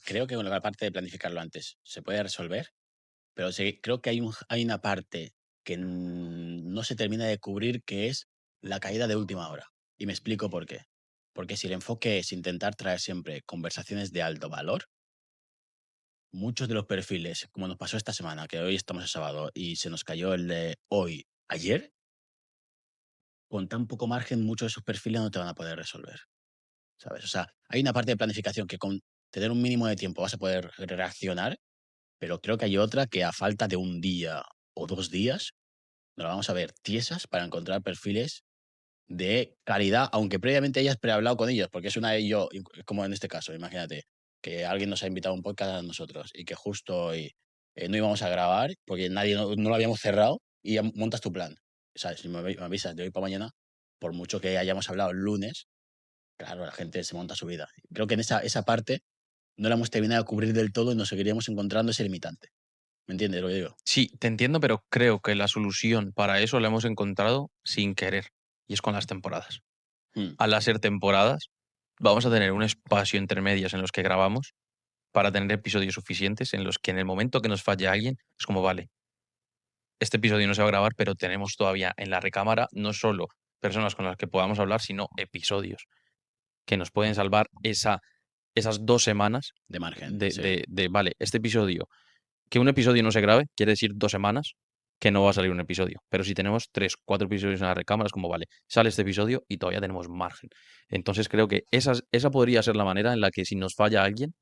creo que con la parte de planificarlo antes se puede resolver, pero sí, creo que hay una parte que no se termina de cubrir, que es la caída de última hora. Y me explico por qué. Porque si el enfoque es intentar traer siempre conversaciones de alto valor, muchos de los perfiles, como nos pasó esta semana, que hoy estamos a sábado y se nos cayó el de hoy, ayer, con tan poco margen, muchos de esos perfiles no te van a poder resolver, ¿sabes? O sea, hay una parte de planificación que con tener un mínimo de tiempo vas a poder reaccionar, pero creo que hay otra que a falta de un día o 2 días, nos la vamos a ver tiesas para encontrar perfiles de calidad, aunque previamente hayas prehablado con ellos, porque es una de yo, como en este caso, imagínate, que alguien nos ha invitado a un podcast a nosotros y que justo hoy no íbamos a grabar porque nadie no lo habíamos cerrado y ya montas tu plan. O sea, si me avisas de hoy para mañana, por mucho que hayamos hablado el lunes, claro, la gente se monta su vida. Creo que en esa parte no la hemos terminado de cubrir del todo y nos seguiríamos encontrando ese limitante. ¿Me entiendes lo que digo? Sí, te entiendo, pero creo que la solución para eso la hemos encontrado sin querer, y es con las temporadas. Mm, Al hacer temporadas, vamos a tener un espacio entre medias en los que grabamos para tener episodios suficientes en los que en el momento que nos falle alguien, es como, vale, este episodio no se va a grabar, pero tenemos todavía en la recámara no solo personas con las que podamos hablar, sino episodios que nos pueden salvar esas 2 semanas de margen, de, sí. de, de, vale, este episodio, que un episodio no se grabe, quiere decir 2 semanas que no va a salir un episodio. Pero si tenemos 3, 4 episodios en la recámara, es como, vale, sale este episodio y todavía tenemos margen. Entonces creo que esa podría ser la manera en la que si nos falla alguien,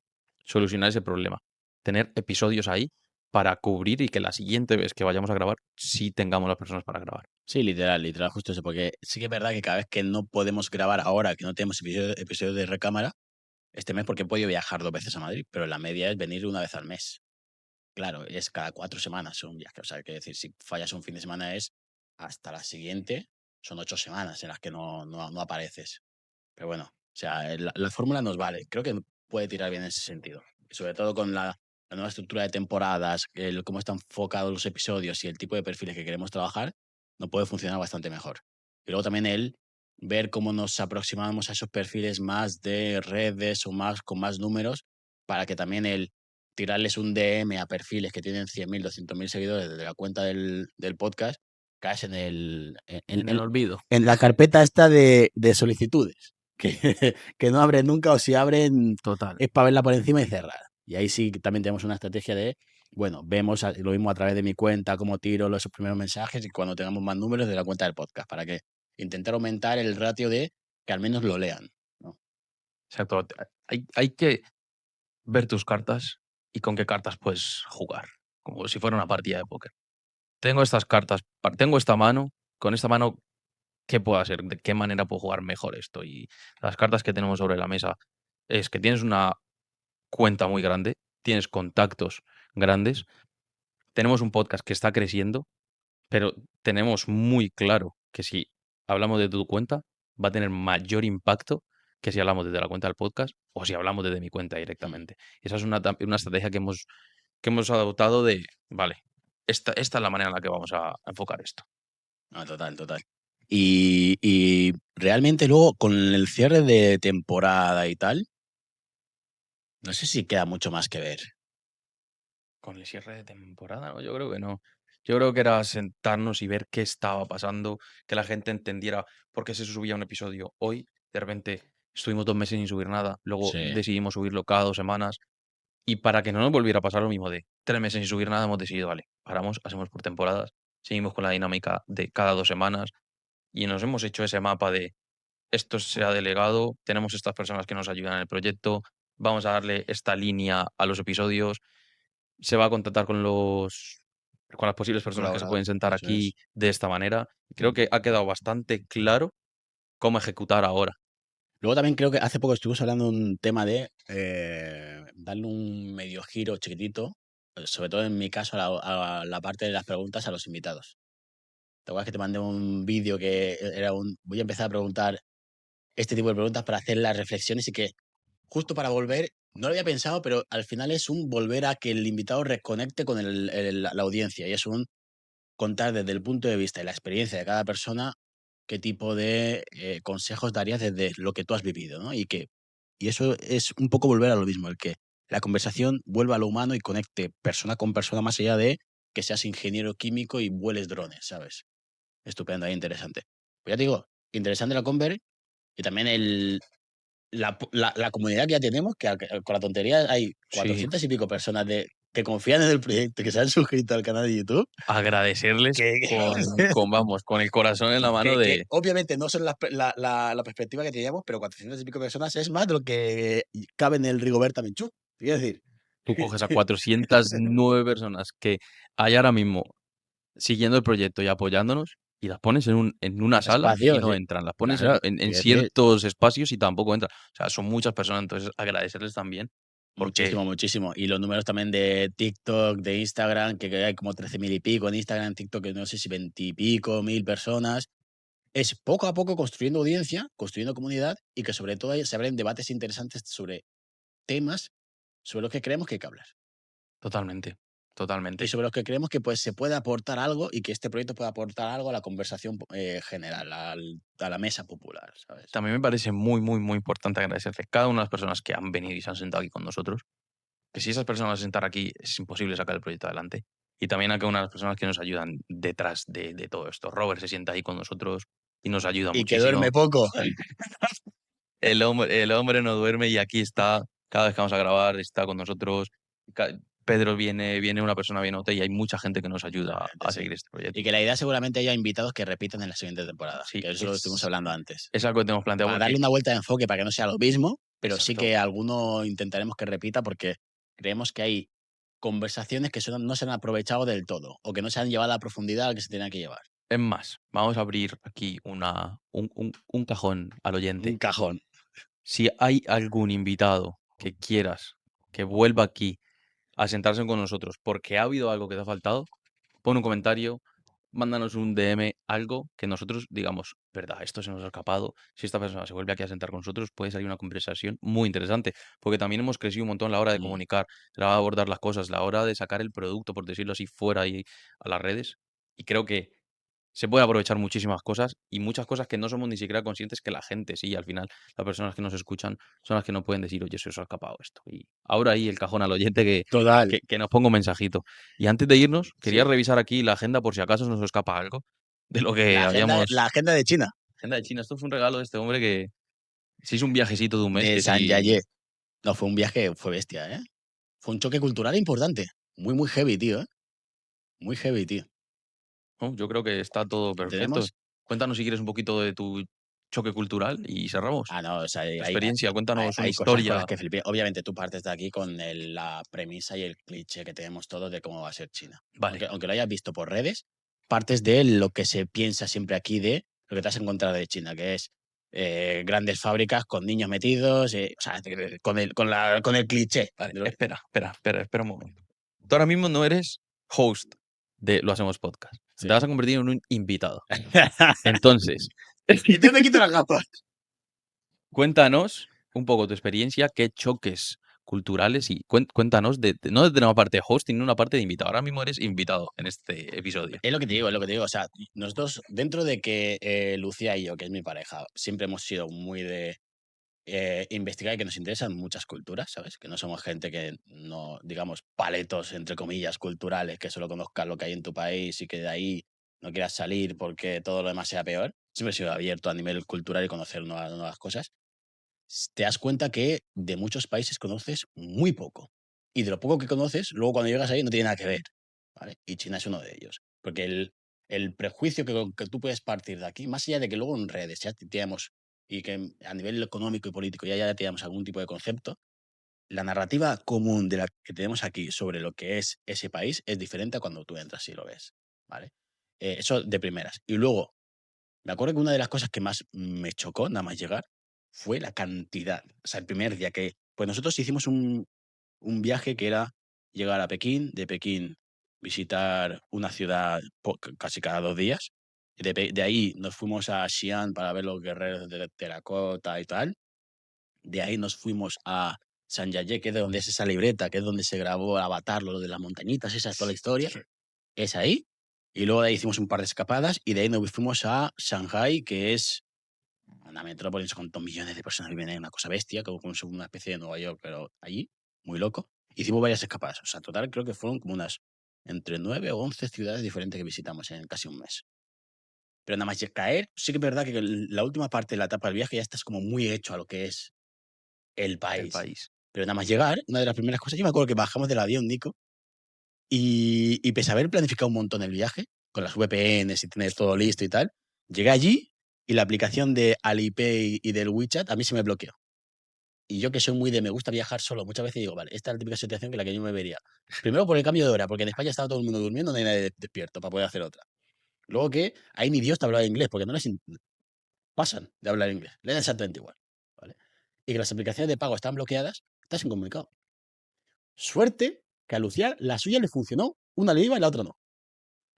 solucionar ese problema. Tener episodios ahí para cubrir y que la siguiente vez que vayamos a grabar, sí tengamos las personas para grabar. Sí, literal, justo eso, porque sí que es verdad que cada vez que no podemos grabar ahora, que no tenemos episodio de recámara, este mes, porque he podido viajar 2 veces a Madrid, pero la media es venir una vez al mes. Claro, es cada 4 semanas un viaje. O sea, hay que decir, si fallas un fin de semana es hasta la siguiente, son 8 semanas en las que no apareces. Pero bueno, o sea, la fórmula nos vale. Creo que puede tirar bien en ese sentido. Y sobre todo con la nueva estructura de temporadas, cómo están enfocados los episodios y el tipo de perfiles que queremos trabajar, nos puede funcionar bastante mejor. Y luego también el ver cómo nos aproximamos a esos perfiles más de redes o más con más números, para que también el tirarles un DM a perfiles que tienen 100.000, 200.000 seguidores desde la cuenta del podcast, caes en En el olvido. en la carpeta esta de solicitudes, que, que no abren nunca, o si abren Total. es para verla por encima y cerrar. Y ahí sí que también tenemos una estrategia de, bueno, vemos lo mismo a través de mi cuenta, cómo tiro los primeros mensajes y cuando tengamos más números de la cuenta del podcast, para que intentar aumentar el ratio de que al menos lo lean, ¿no? Exacto. Hay que ver tus cartas y con qué cartas puedes jugar, como si fuera una partida de póker. Tengo estas cartas, tengo esta mano, con esta mano, ¿qué puedo hacer? ¿De qué manera puedo jugar mejor esto? Y las cartas que tenemos sobre la mesa es que tienes una cuenta muy grande, tienes contactos grandes, tenemos un podcast que está creciendo, pero tenemos muy claro que si hablamos de tu cuenta, va a tener mayor impacto que si hablamos desde la cuenta del podcast o si hablamos desde mi cuenta Mm. directamente. Esa es una estrategia que hemos adoptado de, vale, esta es la manera en la que vamos a enfocar esto. No, total. Y realmente luego con el cierre de temporada y tal, no sé si queda mucho más que ver. Con el cierre de temporada, ¿no? Yo creo que no. Yo creo que era sentarnos y ver qué estaba pasando, que la gente entendiera por qué se subía un episodio hoy. De repente estuvimos 2 meses sin subir nada, luego Sí, decidimos subirlo cada 2 semanas. Y para que no nos volviera a pasar lo mismo de 3 meses sin subir nada, hemos decidido, vale, paramos, hacemos por temporadas, seguimos con la dinámica de cada 2 semanas y nos hemos hecho ese mapa de esto se ha delegado, tenemos estas personas que nos ayudan en el proyecto, vamos a darle esta línea a los episodios, se va a contactar con las posibles personas que se colaborador, pueden sentar eso aquí es. de esta manera. Creo Mm. que ha quedado bastante claro cómo ejecutar ahora. Luego también creo que hace poco estuvimos hablando de un tema de darle un medio giro chiquitito, sobre todo en mi caso, a la parte de las preguntas a los invitados. ¿Te acuerdas que te mandé un vídeo que era un... Voy a empezar a preguntar este tipo de preguntas para hacer las reflexiones y que justo para volver, no lo había pensado, pero al final es un volver a que el invitado reconecte con la audiencia y es un contar desde el punto de vista y la experiencia de cada persona qué tipo de consejos darías desde lo que tú has vivido, ¿no? Y eso es un poco volver a lo mismo, el que la conversación vuelva a lo humano y conecte persona con persona más allá de que seas ingeniero químico y vueles drones, ¿sabes? Estupendo, ahí interesante. Pues ya te digo, interesante la Conver y también la comunidad que ya tenemos, con la tontería hay Sí, 400 y pico personas que confían en el proyecto, que se han suscrito al canal de YouTube, agradecerles que, vamos, con el corazón en la mano que de obviamente no son la perspectiva que teníamos, pero 400 y pico personas es más de lo que cabe en el Rigoberta Menchú. Quiero decir, tú coges a 409 personas que hay ahora mismo siguiendo el proyecto y apoyándonos y las pones en una los sala y espacios, no entran, las pones claro, en quiero decir, ciertos espacios y tampoco entran. O sea, son muchas personas, entonces agradecerles también porque muchísimo, muchísimo. Y los números también de TikTok, de Instagram, que hay como 13.000 y pico en Instagram, en TikTok, no sé si 20 y pico mil personas. Es poco a poco construyendo audiencia, construyendo comunidad y que sobre todo se abren debates interesantes sobre temas sobre los que creemos que hay que hablar. totalmente, Y totalmente. sobre los que creemos que pues, se puede aportar algo y que este proyecto puede aportar algo a la conversación general, a la mesa popular, ¿sabes? También me parece muy, muy, muy importante agradecerle a cada una de las personas que han venido y se han sentado aquí con nosotros, que si esas personas se sentan aquí es imposible sacar el proyecto adelante. Y también a cada una de las personas que nos ayudan detrás de todo esto. Robert se sienta ahí con nosotros y nos ayuda Y que muchísimo. duerme poco. El hombre no duerme y aquí está, cada vez que vamos a grabar, está con nosotros. Pedro viene una persona bien nota y hay mucha gente que nos ayuda Totalmente, a sí. seguir este Y proyecto. que la idea seguramente haya invitados que repitan en la siguiente temporada, Sí, que eso lo estuvimos hablando antes. es algo que tenemos planteado Para porque darle una vuelta de enfoque, para que no sea lo mismo, pero sí exacto. que alguno intentaremos que repita porque creemos que hay conversaciones que no se han aprovechado del todo o que no se han llevado a la profundidad a la que se tenían que llevar. Es más, vamos a abrir aquí un cajón al Un oyente. cajón. Si hay algún invitado que quieras que vuelva aquí a sentarse con nosotros porque ha habido algo que te ha faltado, pon un comentario, mándanos un DM, algo que nosotros digamos, verdad, esto se nos ha escapado. Si esta persona se vuelve aquí a sentar con nosotros, puede salir una conversación muy interesante, porque también hemos crecido un montón a la hora de Mm. comunicar, a la hora de abordar las cosas, a la hora de sacar el producto, por decirlo así, fuera y a las redes. Y creo que se puede aprovechar muchísimas cosas y muchas cosas que no somos ni siquiera conscientes que la gente sí, al final las personas que nos escuchan son las que no pueden decir, oye, se os ha escapado esto. Y ahora ahí el cajón al oyente que, Total. que, que nos ponga un mensajito. Y antes de irnos, quería Sí. revisar aquí la agenda por si acaso nos escapa algo de lo que La habíamos. agenda de China, Agenda de China, esto fue un regalo de este hombre que se hizo un viajecito de un mes de que San sí. Yayé. No, fue un viaje, fue bestia, ¿eh? Fue un choque cultural importante. Muy, muy heavy, tío, ¿eh? Muy heavy, tío. ¿No? Yo creo que está todo perfecto. Tenemos... Cuéntanos si quieres un poquito de tu choque cultural y cerramos. Ah, no, o sea, Tu experiencia, cuéntanos una hay cosas con las historia. que flipé. Obviamente tú partes de aquí con la premisa y el cliché que tenemos todos de cómo va a ser China. Vale, Aunque lo hayas visto por redes, partes de lo que se piensa siempre aquí de lo que te has encontrado de China, que es grandes fábricas con niños metidos, o sea, con el cliché. vale. Espera un momento. Tú ahora mismo no eres host de Lo Hacemos Podcast. Te Sí. vas a convertir en un invitado. Entonces, Y tú me quito las gafas. cuéntanos un poco tu experiencia, qué choques culturales y cuéntanos no desde una parte de host, sino una parte de invitado. Ahora mismo eres invitado en este episodio. Es lo que te digo, es lo que te digo. O sea, nosotros, dentro de que Lucía y yo, que es mi pareja, siempre hemos sido muy de investigar y que nos interesan muchas culturas, ¿sabes? Que no somos gente que no, digamos, paletos, entre comillas, culturales, que solo conozcas lo que hay en tu país y que de ahí no quieras salir porque todo lo demás sea peor. Siempre he sido abierto a nivel cultural y conocer nuevas cosas. Te das cuenta que de muchos países conoces muy poco. Y de lo poco que conoces, luego cuando llegas ahí no tiene nada que ver. ¿Vale? Y China es uno de ellos. Porque el prejuicio que tú puedes partir de aquí, más allá de que luego en redes ya tenemos y que a nivel económico y político ya tenemos algún tipo de concepto, la narrativa común de la que tenemos aquí sobre lo que es ese país es diferente a cuando tú entras y lo ves. ¿Vale? Eso de primeras. Y luego, me acuerdo que una de las cosas que más me chocó, nada más llegar, fue la cantidad. O sea, el primer día que. Pues nosotros hicimos un viaje que era llegar a Pekín, de Pekín visitar una ciudad casi cada 2 días. De ahí nos fuimos a Xi'an para ver los guerreros de terracota y tal. De ahí nos fuimos a Sanjayé, que es de donde es esa libreta, que es donde se grabó Avatar, lo de las montañitas, esa es toda la historia. Es ahí. Y luego de ahí hicimos un par de escapadas y de ahí nos fuimos a Shanghai, que es una metrópolis con 2 millones de personas viven ahí, una cosa bestia, como una especie de Nueva York, pero allí, muy loco. Hicimos varias escapadas. O sea, total creo que fueron como unas entre 9 o 11 ciudades diferentes que visitamos en casi un mes. Pero nada más caer, sí que es verdad que la última parte de la etapa del viaje ya estás como muy hecho a lo que es el El país. país. Pero nada más llegar, una de las primeras cosas, yo me acuerdo que bajamos del avión, Nico, y pese a haber planificado un montón el viaje, con las VPNs y tener todo listo y tal, llegué allí y la aplicación de Alipay y del WeChat a mí se me bloqueó. Y yo que soy muy de me gusta viajar solo, muchas veces digo, vale, esta es la típica situación que la que yo me vería. Primero por el cambio de hora, porque en España estaba todo el mundo durmiendo, no hay nadie despierto para poder hacer otra. Luego que ahí ni Dios te hablaba inglés, porque no les pasan de hablar inglés, leen exactamente igual. ¿Vale? Y que las aplicaciones de pago están bloqueadas, estás incomunicado. Suerte que a Lucía la suya le funcionó, una le iba y la otra no.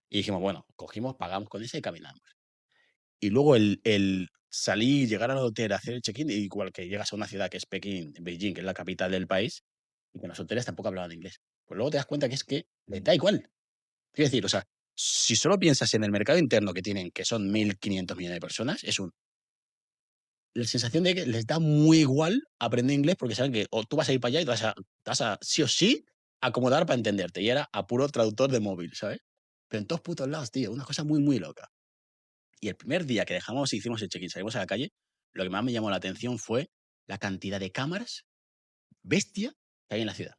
Y dijimos, bueno, cogimos, pagamos con esa y caminamos. Y luego el salir, llegar al hotel, hacer el check-in, igual que llegas a una ciudad que es Pekín, Beijing, que es la capital del país, y que en los hoteles tampoco hablaban inglés. Pues luego te das cuenta que es que les da igual. Quiero decir, o sea, si solo piensas en el mercado interno que tienen, que son 1.500 millones de personas, es la sensación de que les da muy igual aprender inglés porque saben que o tú vas a ir para allá y te vas a sí o sí acomodar para entenderte. Y era a puro traductor de móvil, ¿sabes? Pero en todos putos lados, tío, una cosa muy, muy loca. Y el primer día que dejamos, hicimos el check-in, salimos a la calle, lo que más me llamó la atención fue la cantidad de cámaras bestia que hay en la ciudad.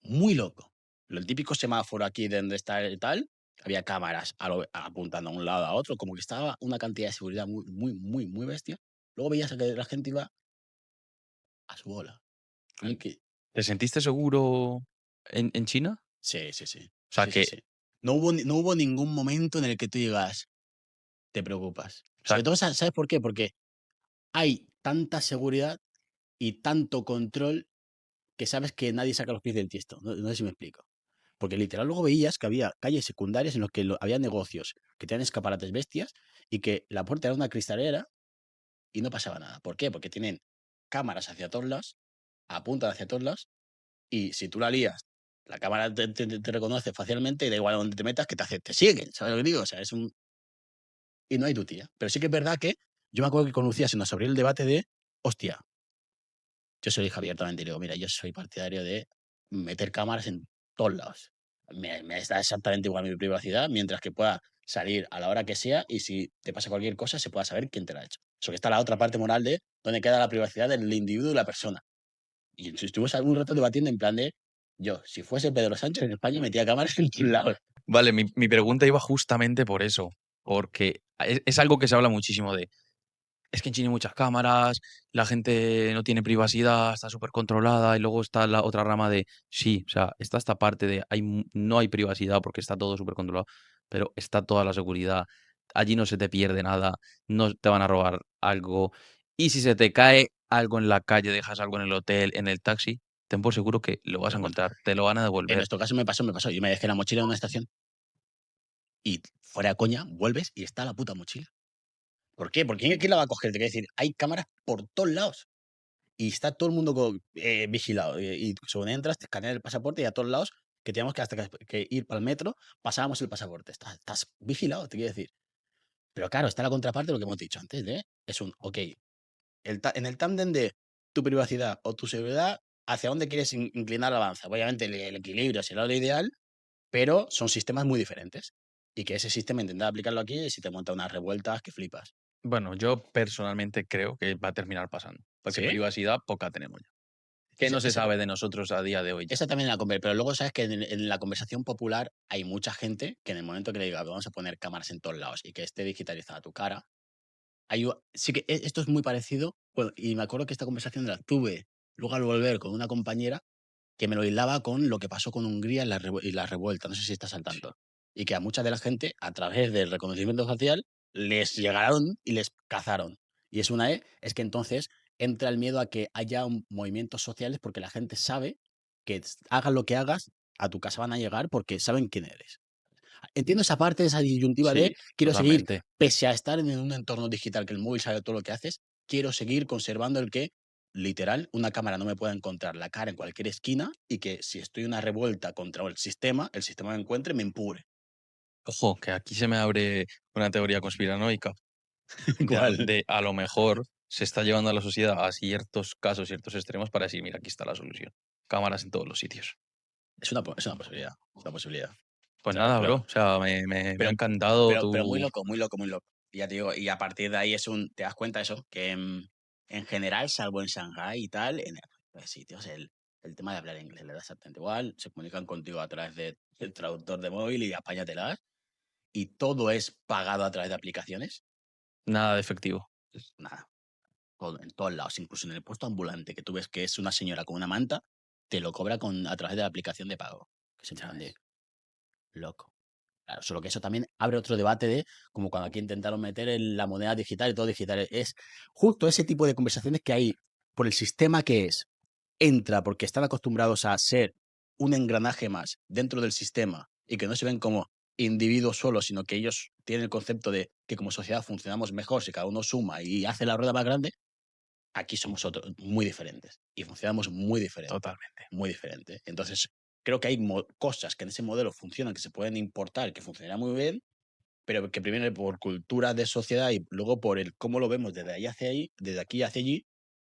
Muy loco. El típico semáforo aquí de donde está el tal, había cámaras apuntando a un lado a otro, como que estaba una cantidad de seguridad muy, muy, muy, muy bestia. Luego veías que la gente iba a su bola. Y que, ¿Te sentiste seguro en China? sí, sí, sí. O sea Sí, sí, que, sí. No hubo ningún momento en el que tú digas, te preocupas. o sea, Sobre todo, ¿sabes por qué? Porque hay tanta seguridad y tanto control que sabes que nadie saca los pies del tiesto. No sé si me explico. Porque literal luego veías que había calles secundarias en las que había negocios que tenían escaparates bestias y que la puerta era una cristalera y no pasaba nada. ¿Por qué? Porque tienen cámaras hacia todos lados, apuntan hacia todos lados y si tú la lías, la cámara te reconoce facialmente y da igual a donde te metas que te siguen. ¿Sabes lo que digo? O sea, es un. Y no hay tutía. Pero sí que es verdad que yo me acuerdo que con Lucía se nos abrió el debate de, hostia, yo se lo dije abiertamente y le digo, mira, yo soy partidario de meter cámaras en todos lados. Me da exactamente igual mi privacidad, mientras que pueda salir a la hora que sea y si te pasa cualquier cosa se pueda saber quién te la ha hecho. Eso que está la otra parte moral de dónde queda la privacidad del individuo y la persona. Y estuvimos algún rato debatiendo en plan de, yo, si fuese Pedro Sánchez en España, metía cámaras en todos lados. vale, mi pregunta iba justamente por eso, porque es algo que se habla muchísimo de, es que en China hay muchas cámaras, la gente no tiene privacidad, está súper controlada, y luego está la otra rama de, sí, o sea, está esta parte de, no hay privacidad porque está todo súper controlado, pero está toda la seguridad, allí no se te pierde nada, no te van a robar algo, y si se te cae algo en la calle, dejas algo en el hotel, en el taxi, ten por seguro que lo vas Te a lo encuentras. encontrar, te lo van a En devolver. nuestro caso me pasó. Yo me dejé la mochila en una estación y fuera de coña, vuelves y está la puta mochila. ¿Por qué? Porque ¿quién la va a coger? Te quiero decir, hay cámaras por todos lados. Y está todo el mundo vigilado. Y según entras, te escanean el pasaporte y a todos lados, que teníamos que hasta que ir para el metro, pasábamos el pasaporte. Estás vigilado, te quiero decir. Pero claro, está la contraparte de lo que hemos dicho antes, es un, ok, en el tándem de tu privacidad o tu seguridad, hacia dónde quieres inclinar la balanza. Obviamente el equilibrio será lo ideal, pero son sistemas muy diferentes. Y que ese sistema intentar aplicarlo aquí y si te monta unas revueltas que flipas. Bueno, yo personalmente creo que va a terminar pasando, porque ¿Sí? privacidad poca tenemos ya. ¿Qué Ese, no se ese- sabe de nosotros a día de hoy ya? esa también la compré, pero luego sabes que en la conversación popular hay mucha gente que en el momento que le diga vamos a poner cámaras en todos lados y que esté digitalizada tu cara, sí que esto es muy parecido. Bueno, y me acuerdo que esta conversación la tuve luego al volver con una compañera que me lo hilaba con lo que pasó con Hungría y la revuelta, no sé si estás al Sí. tanto. Y que a mucha de la gente, a través del reconocimiento facial, les llegaron y les cazaron. Y es que entonces entra el miedo a que haya movimientos sociales porque la gente sabe que hagas lo que hagas, a tu casa van a llegar porque saben quién eres. Entiendo esa parte, esa disyuntiva de Sí, quiero seguir, totalmente. pese a estar en un entorno digital que el móvil sabe todo lo que haces, quiero seguir conservando el que, literal, una cámara no me pueda encontrar la cara en cualquier esquina y que si estoy en una revuelta contra el sistema me encuentre y me empure. Ojo, que aquí se me abre una teoría conspiranoica ¿Cuál? de a lo mejor se está llevando a la sociedad a ciertos casos, ciertos extremos para decir, mira, aquí está la solución. Cámaras en todos los sitios. Es una posibilidad. Es una posibilidad. Pues ¿Sabes? nada, bro. O sea, me ha Pero, encantado pero muy tu... loco, muy loco, muy loco. Y ya te digo, y a partir de ahí te das cuenta eso, que en general, salvo en Shanghái y tal, en el resto de sitios, el tema de hablar inglés le da exactamente igual, se comunican contigo a través del traductor de móvil y apáñatelas, y todo es pagado a través de aplicaciones. Nada de efectivo. Nada, en todos lados, incluso en el puesto ambulante, que tú ves que es una señora con una manta, te lo cobra a través de la aplicación de pago. Que se Ya llaman de ves. loco. Claro, solo que eso también abre otro debate de, como cuando aquí intentaron meter en la moneda digital y todo digital. Es justo ese tipo de conversaciones que hay por el sistema que es. Entra porque están acostumbrados a ser un engranaje más dentro del sistema y que no se ven como individuos solos, sino que ellos tienen el concepto de que como sociedad funcionamos mejor si cada uno suma y hace la rueda más grande. Aquí somos otros muy diferentes y funcionamos muy diferente, Totalmente. muy diferente. Entonces, creo que hay cosas que en ese modelo funcionan, que se pueden importar, que funcionarán muy bien, pero que primero por cultura de sociedad y luego por el cómo lo vemos desde ahí hacia ahí, desde aquí hacia allí,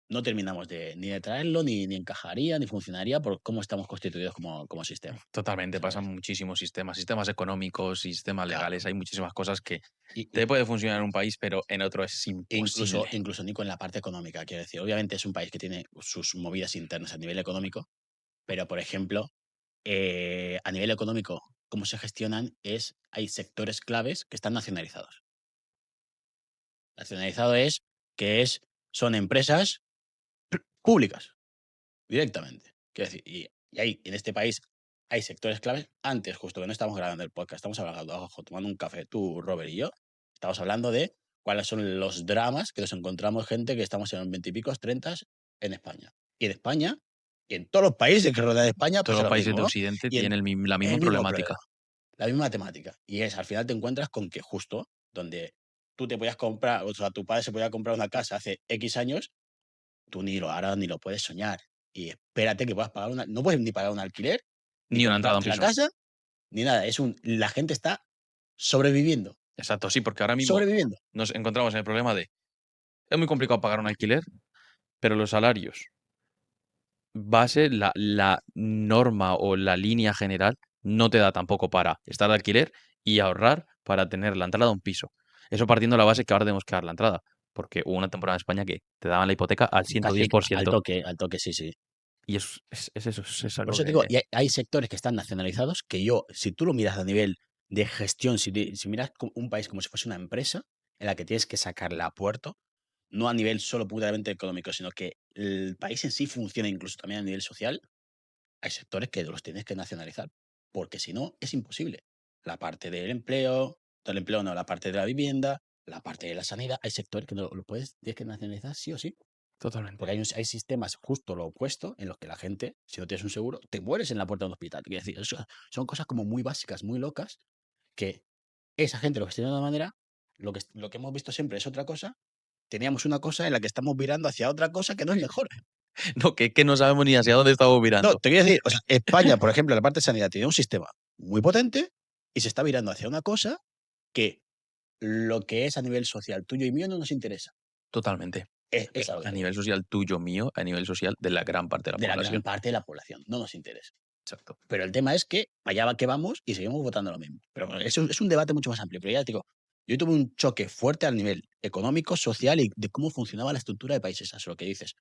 no terminamos ni de traerlo, ni encajaría, ni funcionaría por cómo estamos constituidos como sistema, Totalmente. Pasan ¿sabes? muchísimos sistemas. Sistemas económicos, sistemas Claro. legales. Hay muchísimas cosas que Y te puede funcionar en un país, pero en otro es imposible. incluso Nico en la parte económica, quiero decir, obviamente es un país que tiene sus movidas internas a nivel económico, pero por ejemplo, a nivel económico, cómo se gestionan hay sectores claves que están nacionalizados. Nacionalizado son empresas públicas, directamente. Quiero decir, y hay, en este país hay sectores claves. Antes, justo que no estamos grabando el podcast, estamos hablando abajo, tomando un café, tú, Robert y yo, estamos hablando de cuáles son los dramas que nos encontramos gente que estamos en los 20 y picos, 30 en España. Y en España, y en todos los países que rodean España, Todos pasa los lo países de mismo. Occidente Y tienen la misma el mismo problema, problemática. la misma temática. Y al final te encuentras con que justo donde tú te podías comprar, o sea, tu padre se podía comprar una casa hace X años, tú ahora ni lo puedes soñar. Y espérate que puedas pagar no puedes ni pagar un alquiler, ni Ni una entrada a un comprarte la piso. casa, ni nada. La gente está sobreviviendo, Exacto, sí, porque ahora mismo sobreviviendo. nos encontramos en el problema de es muy complicado pagar un alquiler, pero los salarios base, la norma o la línea general no te da tampoco para estar de alquiler y ahorrar para tener la entrada a un piso. Eso partiendo de la base que ahora tenemos que dar la entrada, porque hubo una temporada en España que te daban la hipoteca al Casi al 110% toque, al toque, sí, sí. y es eso, es Por algo eso te digo, que y hay sectores que están nacionalizados que si tú lo miras a nivel de gestión, si miras un país como si fuese una empresa en la que tienes que sacarla a puerto, no a nivel solo puramente económico, sino que el país en sí funciona incluso también a nivel social, hay sectores que los tienes que nacionalizar, porque si no, es imposible. La parte del empleo no, la parte de la vivienda, la parte de la sanidad, hay sectores que no tienes que nacionalizar sí o sí. totalmente, Porque hay sistemas justo lo opuesto en los que la gente, si no tienes un seguro, te mueres en la puerta de un hospital. Quiero decir, son cosas como muy básicas, muy locas, que esa gente lo gestiona de una manera, lo que hemos visto siempre es otra cosa, teníamos una cosa en la que estamos virando hacia otra cosa que no es mejor. no, que no sabemos ni hacia dónde estamos No, mirando. te quiero decir, o sea, España, por ejemplo, en la parte de sanidad tiene un sistema muy potente y se está virando hacia una cosa que lo que es a nivel social tuyo y mío no nos interesa. Totalmente. Es a lo que A te voy. nivel social tuyo, mío, a nivel social de la gran parte de la De la gran población. parte de la población, no nos interesa. Exacto. Pero el tema es que allá va que vamos y seguimos votando lo mismo. Pero bueno, eso es un debate mucho más amplio. Pero ya te digo, yo tuve un choque fuerte al nivel económico, social y de cómo funcionaba la estructura de países. Eso lo que dices.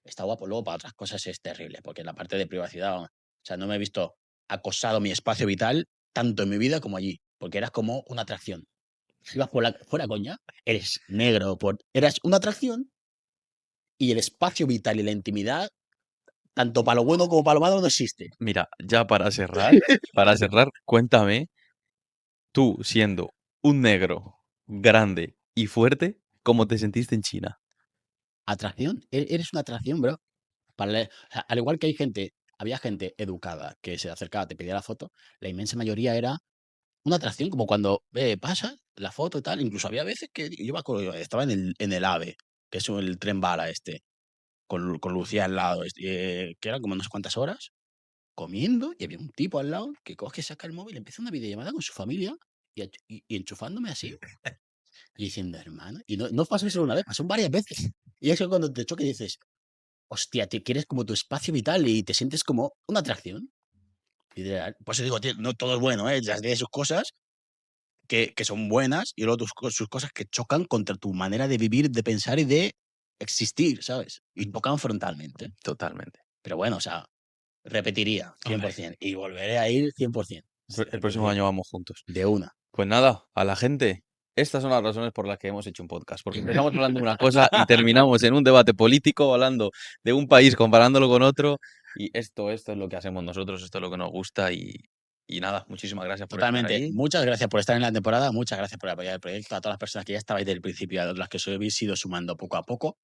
Está guapo, luego para otras cosas es terrible, porque la parte de privacidad, o sea, no me he visto acosado mi espacio vital tanto en mi vida como allí, porque eras como una atracción. Si ibas por la, fuera coña, eres negro, eras una atracción y el espacio vital y la intimidad, tanto para lo bueno como para lo malo, no existe. Mira, ya para cerrar, cuéntame, tú siendo un negro grande y fuerte, ¿cómo te sentiste en China? Atracción, eres una atracción, bro. O sea, al igual que había gente educada que se acercaba, te pedía la foto, la inmensa mayoría era una atracción, como cuando pasas la foto y tal. Incluso había veces que yo me acuerdo, estaba en el AVE, que es el tren bala este, con Lucía al lado, que eran como no sé cuántas horas, comiendo, y había un tipo al lado que coge, saca el móvil, empieza una videollamada con su familia y enchufándome así, y diciendo, hermano, y no pasó solo una vez, pasó varias veces. Y eso cuando te choque dices, hostia, te quieres como tu espacio vital y te sientes como una atracción. Literal. Por eso digo, tío, no todo es bueno, ¿eh? Ya tiene sus cosas que son buenas y luego sus cosas que chocan contra tu manera de vivir, de pensar y de existir, ¿sabes? Y chocan frontalmente. Totalmente. Pero bueno, o sea, repetiría Hombre, 100% y volveré a ir 100%. el próximo año vamos juntos. De una. Pues nada, a la gente, estas son las razones por las que hemos hecho un podcast, porque empezamos hablando de una cosa y terminamos en un debate político hablando de un país comparándolo con otro y esto es lo que hacemos nosotros, esto es lo que nos gusta y nada, muchísimas gracias por estar Totalmente. ahí. Muchas gracias por estar en la temporada, muchas gracias por apoyar el proyecto, a todas las personas que ya estabais del principio, a las que os habéis ido sumando poco a poco.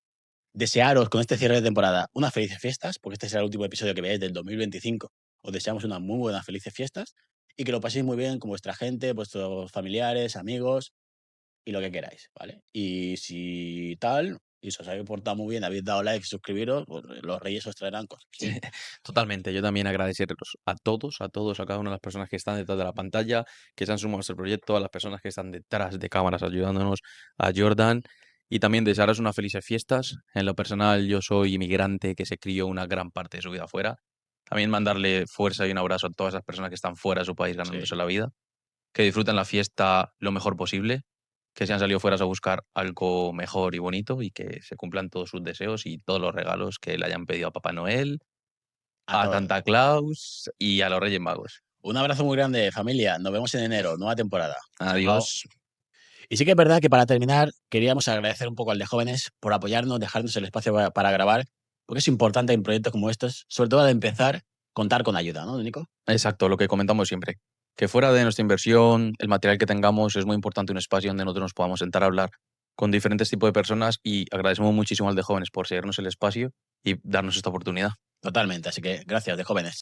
Desearos con este cierre de temporada unas felices fiestas, porque este será el último episodio que veáis del 2025. Os deseamos unas muy buenas, felices fiestas y que lo paséis muy bien con vuestra gente, vuestros familiares, amigos y lo que queráis, ¿vale? Y si tal, y si os habéis portado muy bien, habéis dado like y suscribiros, pues los reyes os traerán cosas. Sí. Totalmente, yo también agradeceros a todos, a cada una de las personas que están detrás de la pantalla, que se han sumado a este proyecto, a las personas que están detrás de cámaras ayudándonos, a Jordan, y también desearos unas felices fiestas. En lo personal, yo soy inmigrante que se crió una gran parte de su vida fuera. También mandarle fuerza y un abrazo a todas las personas que están fuera de su país ganándose Sí. la vida, que disfruten la fiesta lo mejor posible, que se han salido fuera a buscar algo mejor y bonito y que se cumplan todos sus deseos y todos los regalos que le hayan pedido a Papá Noel, A a todos. Santa Claus y a los Reyes Magos. Un abrazo muy grande, familia. Nos vemos en enero, nueva temporada. Chao. Adiós. Y sí que es verdad que para terminar queríamos agradecer un poco al de jóvenes por apoyarnos, dejarnos el espacio para grabar, porque es importante en proyectos como estos, sobre todo al empezar, contar con ayuda, ¿no, Nico? Exacto, lo que comentamos siempre. Que fuera de nuestra inversión, el material que tengamos, es muy importante un espacio donde nosotros nos podamos sentar a hablar con diferentes tipos de personas y agradecemos muchísimo al de jóvenes por cedernos el espacio y darnos esta oportunidad. Totalmente, así que gracias de jóvenes.